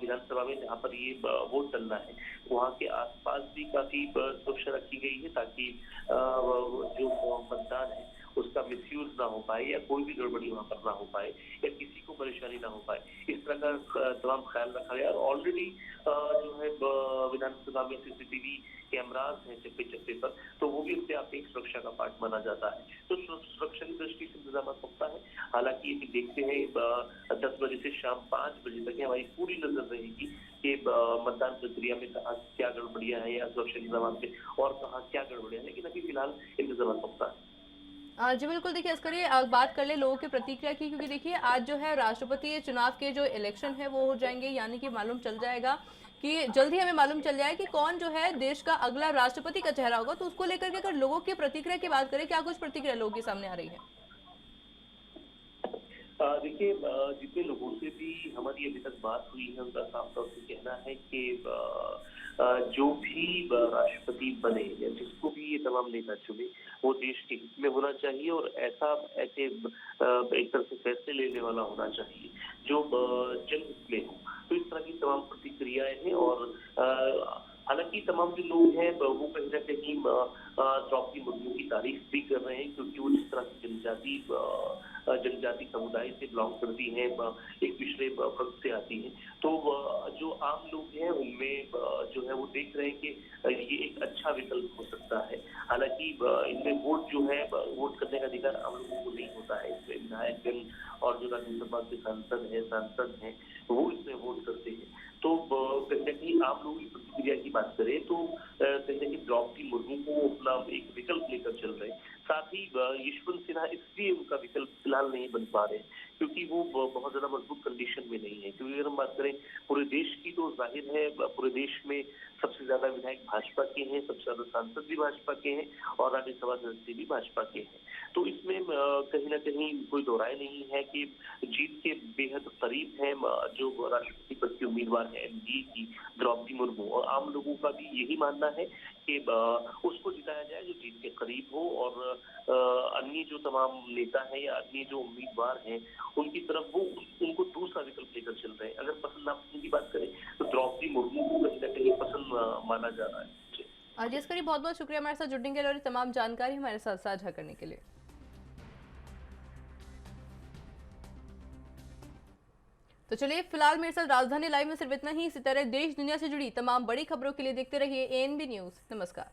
विधानसभा में जहाँ पर ये वोट चलना है वहाँ के आसपास भी काफी सुरक्षा रखी गई है, ताकि जो मतदान है उसका मिसयूज ना हो पाए या कोई भी गड़बड़ी वहां पर ना हो पाए या किसी को परेशानी ना हो पाए, इस तरह का तमाम ख्याल रखा गया। और ऑलरेडी जो है विधानसभा में सीसीटीवी कैमरास हैं चप्पे चप्पे पर, तो वो भी अपने आप में एक सुरक्षा का पार्ट माना जाता है। तो सुरक्षा की दृष्टि से इंतजाम पुख्ता है। हालांकि ये देखते हैं 10 बजे से शाम 5 बजे तक हमारी पूरी नजर रहेगी कि मतदान प्रक्रिया में कहाँ क्या गड़बड़ियां हैं या सुरक्षा इंतजाम में और कहाँ क्या गड़बड़ियां हैं, लेकिन अभी फिलहाल इंतजाम पुख्ता है। जी बिल्कुल, देखिए अस्करी बात कर ले लोगों की प्रतिक्रिया की, क्योंकि देखिए आज जो है राष्ट्रपति चुनाव के जो इलेक्शन है वो हो जाएंगे, यानी कि मालूम चल जाएगा कि जल्द ही हमें मालूम चल जाए कि कौन जो है देश का अगला राष्ट्रपति का चेहरा होगा। तो उसको लेकर के अगर लोगों की प्रतिक्रिया की बात करें, क्या कुछ प्रतिक्रिया लोगों के सामने आ रही है? देखिए, जितने लोगों से भी हमारी अभी तक बात हुई है उनका साफ तौर से कहना है कि जो भी राष्ट्रपति बने या जिसको भी ये तमाम नेता चुने वो देश के हित में होना चाहिए और ऐसे एक तरह से फैसले लेने वाला होना चाहिए जो जनहित में हो। तो इस तरह की तमाम प्रतिक्रियाएं हैं और हालांकि तमाम जो लोग हैं वो कहीं ना कहीं द्रौपदी मुर्मू की तारीफ भी कर रहे हैं, क्योंकि वो जिस तरह की जनजाति समुदाय से बिलोंग करती हैं, एक पिछड़े वर्ग से आती हैं, तो जो आम लोग हैं उनमें जो है वो देख रहे हैं कि ये एक अच्छा विकल्प हो सकता है। हालांकि इनमें वोट जो है वोट करने का अधिकार आम लोगों को नहीं होता है। इसमें विधायकगण और जो राज्यसभा के सांसद हैं वो इसमें वोट करते हैं। तो कहीं ना कहीं आम लोगों की प्रतिक्रिया की बात करें तो कहीं ना कहीं द्रौपदी मुर्मू को अपना एक विकल्प लेकर चल रहे हैं। साथ ही यशवंत सिन्हा इसलिए उनका विकल्प फिलहाल नहीं बन पा रहे क्योंकि वो बहुत ज्यादा मजबूत कंडीशन में नहीं है। क्योंकि अगर हम बात करें पूरे देश की तो जाहिर है पूरे देश में सबसे ज्यादा विधायक भाजपा के हैं, सबसे ज्यादा सांसद भी भाजपा के हैं और राज्यसभा सदस्य भी भाजपा के हैं। तो इसमें कहीं ना कहीं कोई दो राय नहीं है कि जीत के बेहद करीब है जो राष्ट्रपति पद की उम्मीदवार है एनडीए की द्रौपदी मुर्मू, और आम लोगों का भी यही मानना है कि उसको जिताया जाए जो जीत के करीब हो। और अन्य जो तमाम नेता हैं या अन्य जो उम्मीदवार हैं उनकी तरफ वो उनको दूसरा विकल्प लेकर चल रहे हैं। अगर पसंद नापसंद की बात करें तो द्रौपदी मुर्मू को कहीं ना कहीं पसंद माना जा रहा है। जी अस्करी, बहुत बहुत शुक्रिया हमारे साथ जुड़ने के लिए और तमाम जानकारी हमारे साथ साझा करने के लिए। तो चलिए फिलहाल मेरे साथ राजधानी लाइव में सिर्फ इतना ही। इसी तरह देश दुनिया से जुड़ी तमाम बड़ी खबरों के लिए देखते रहिए एएनबी न्यूज़। नमस्कार।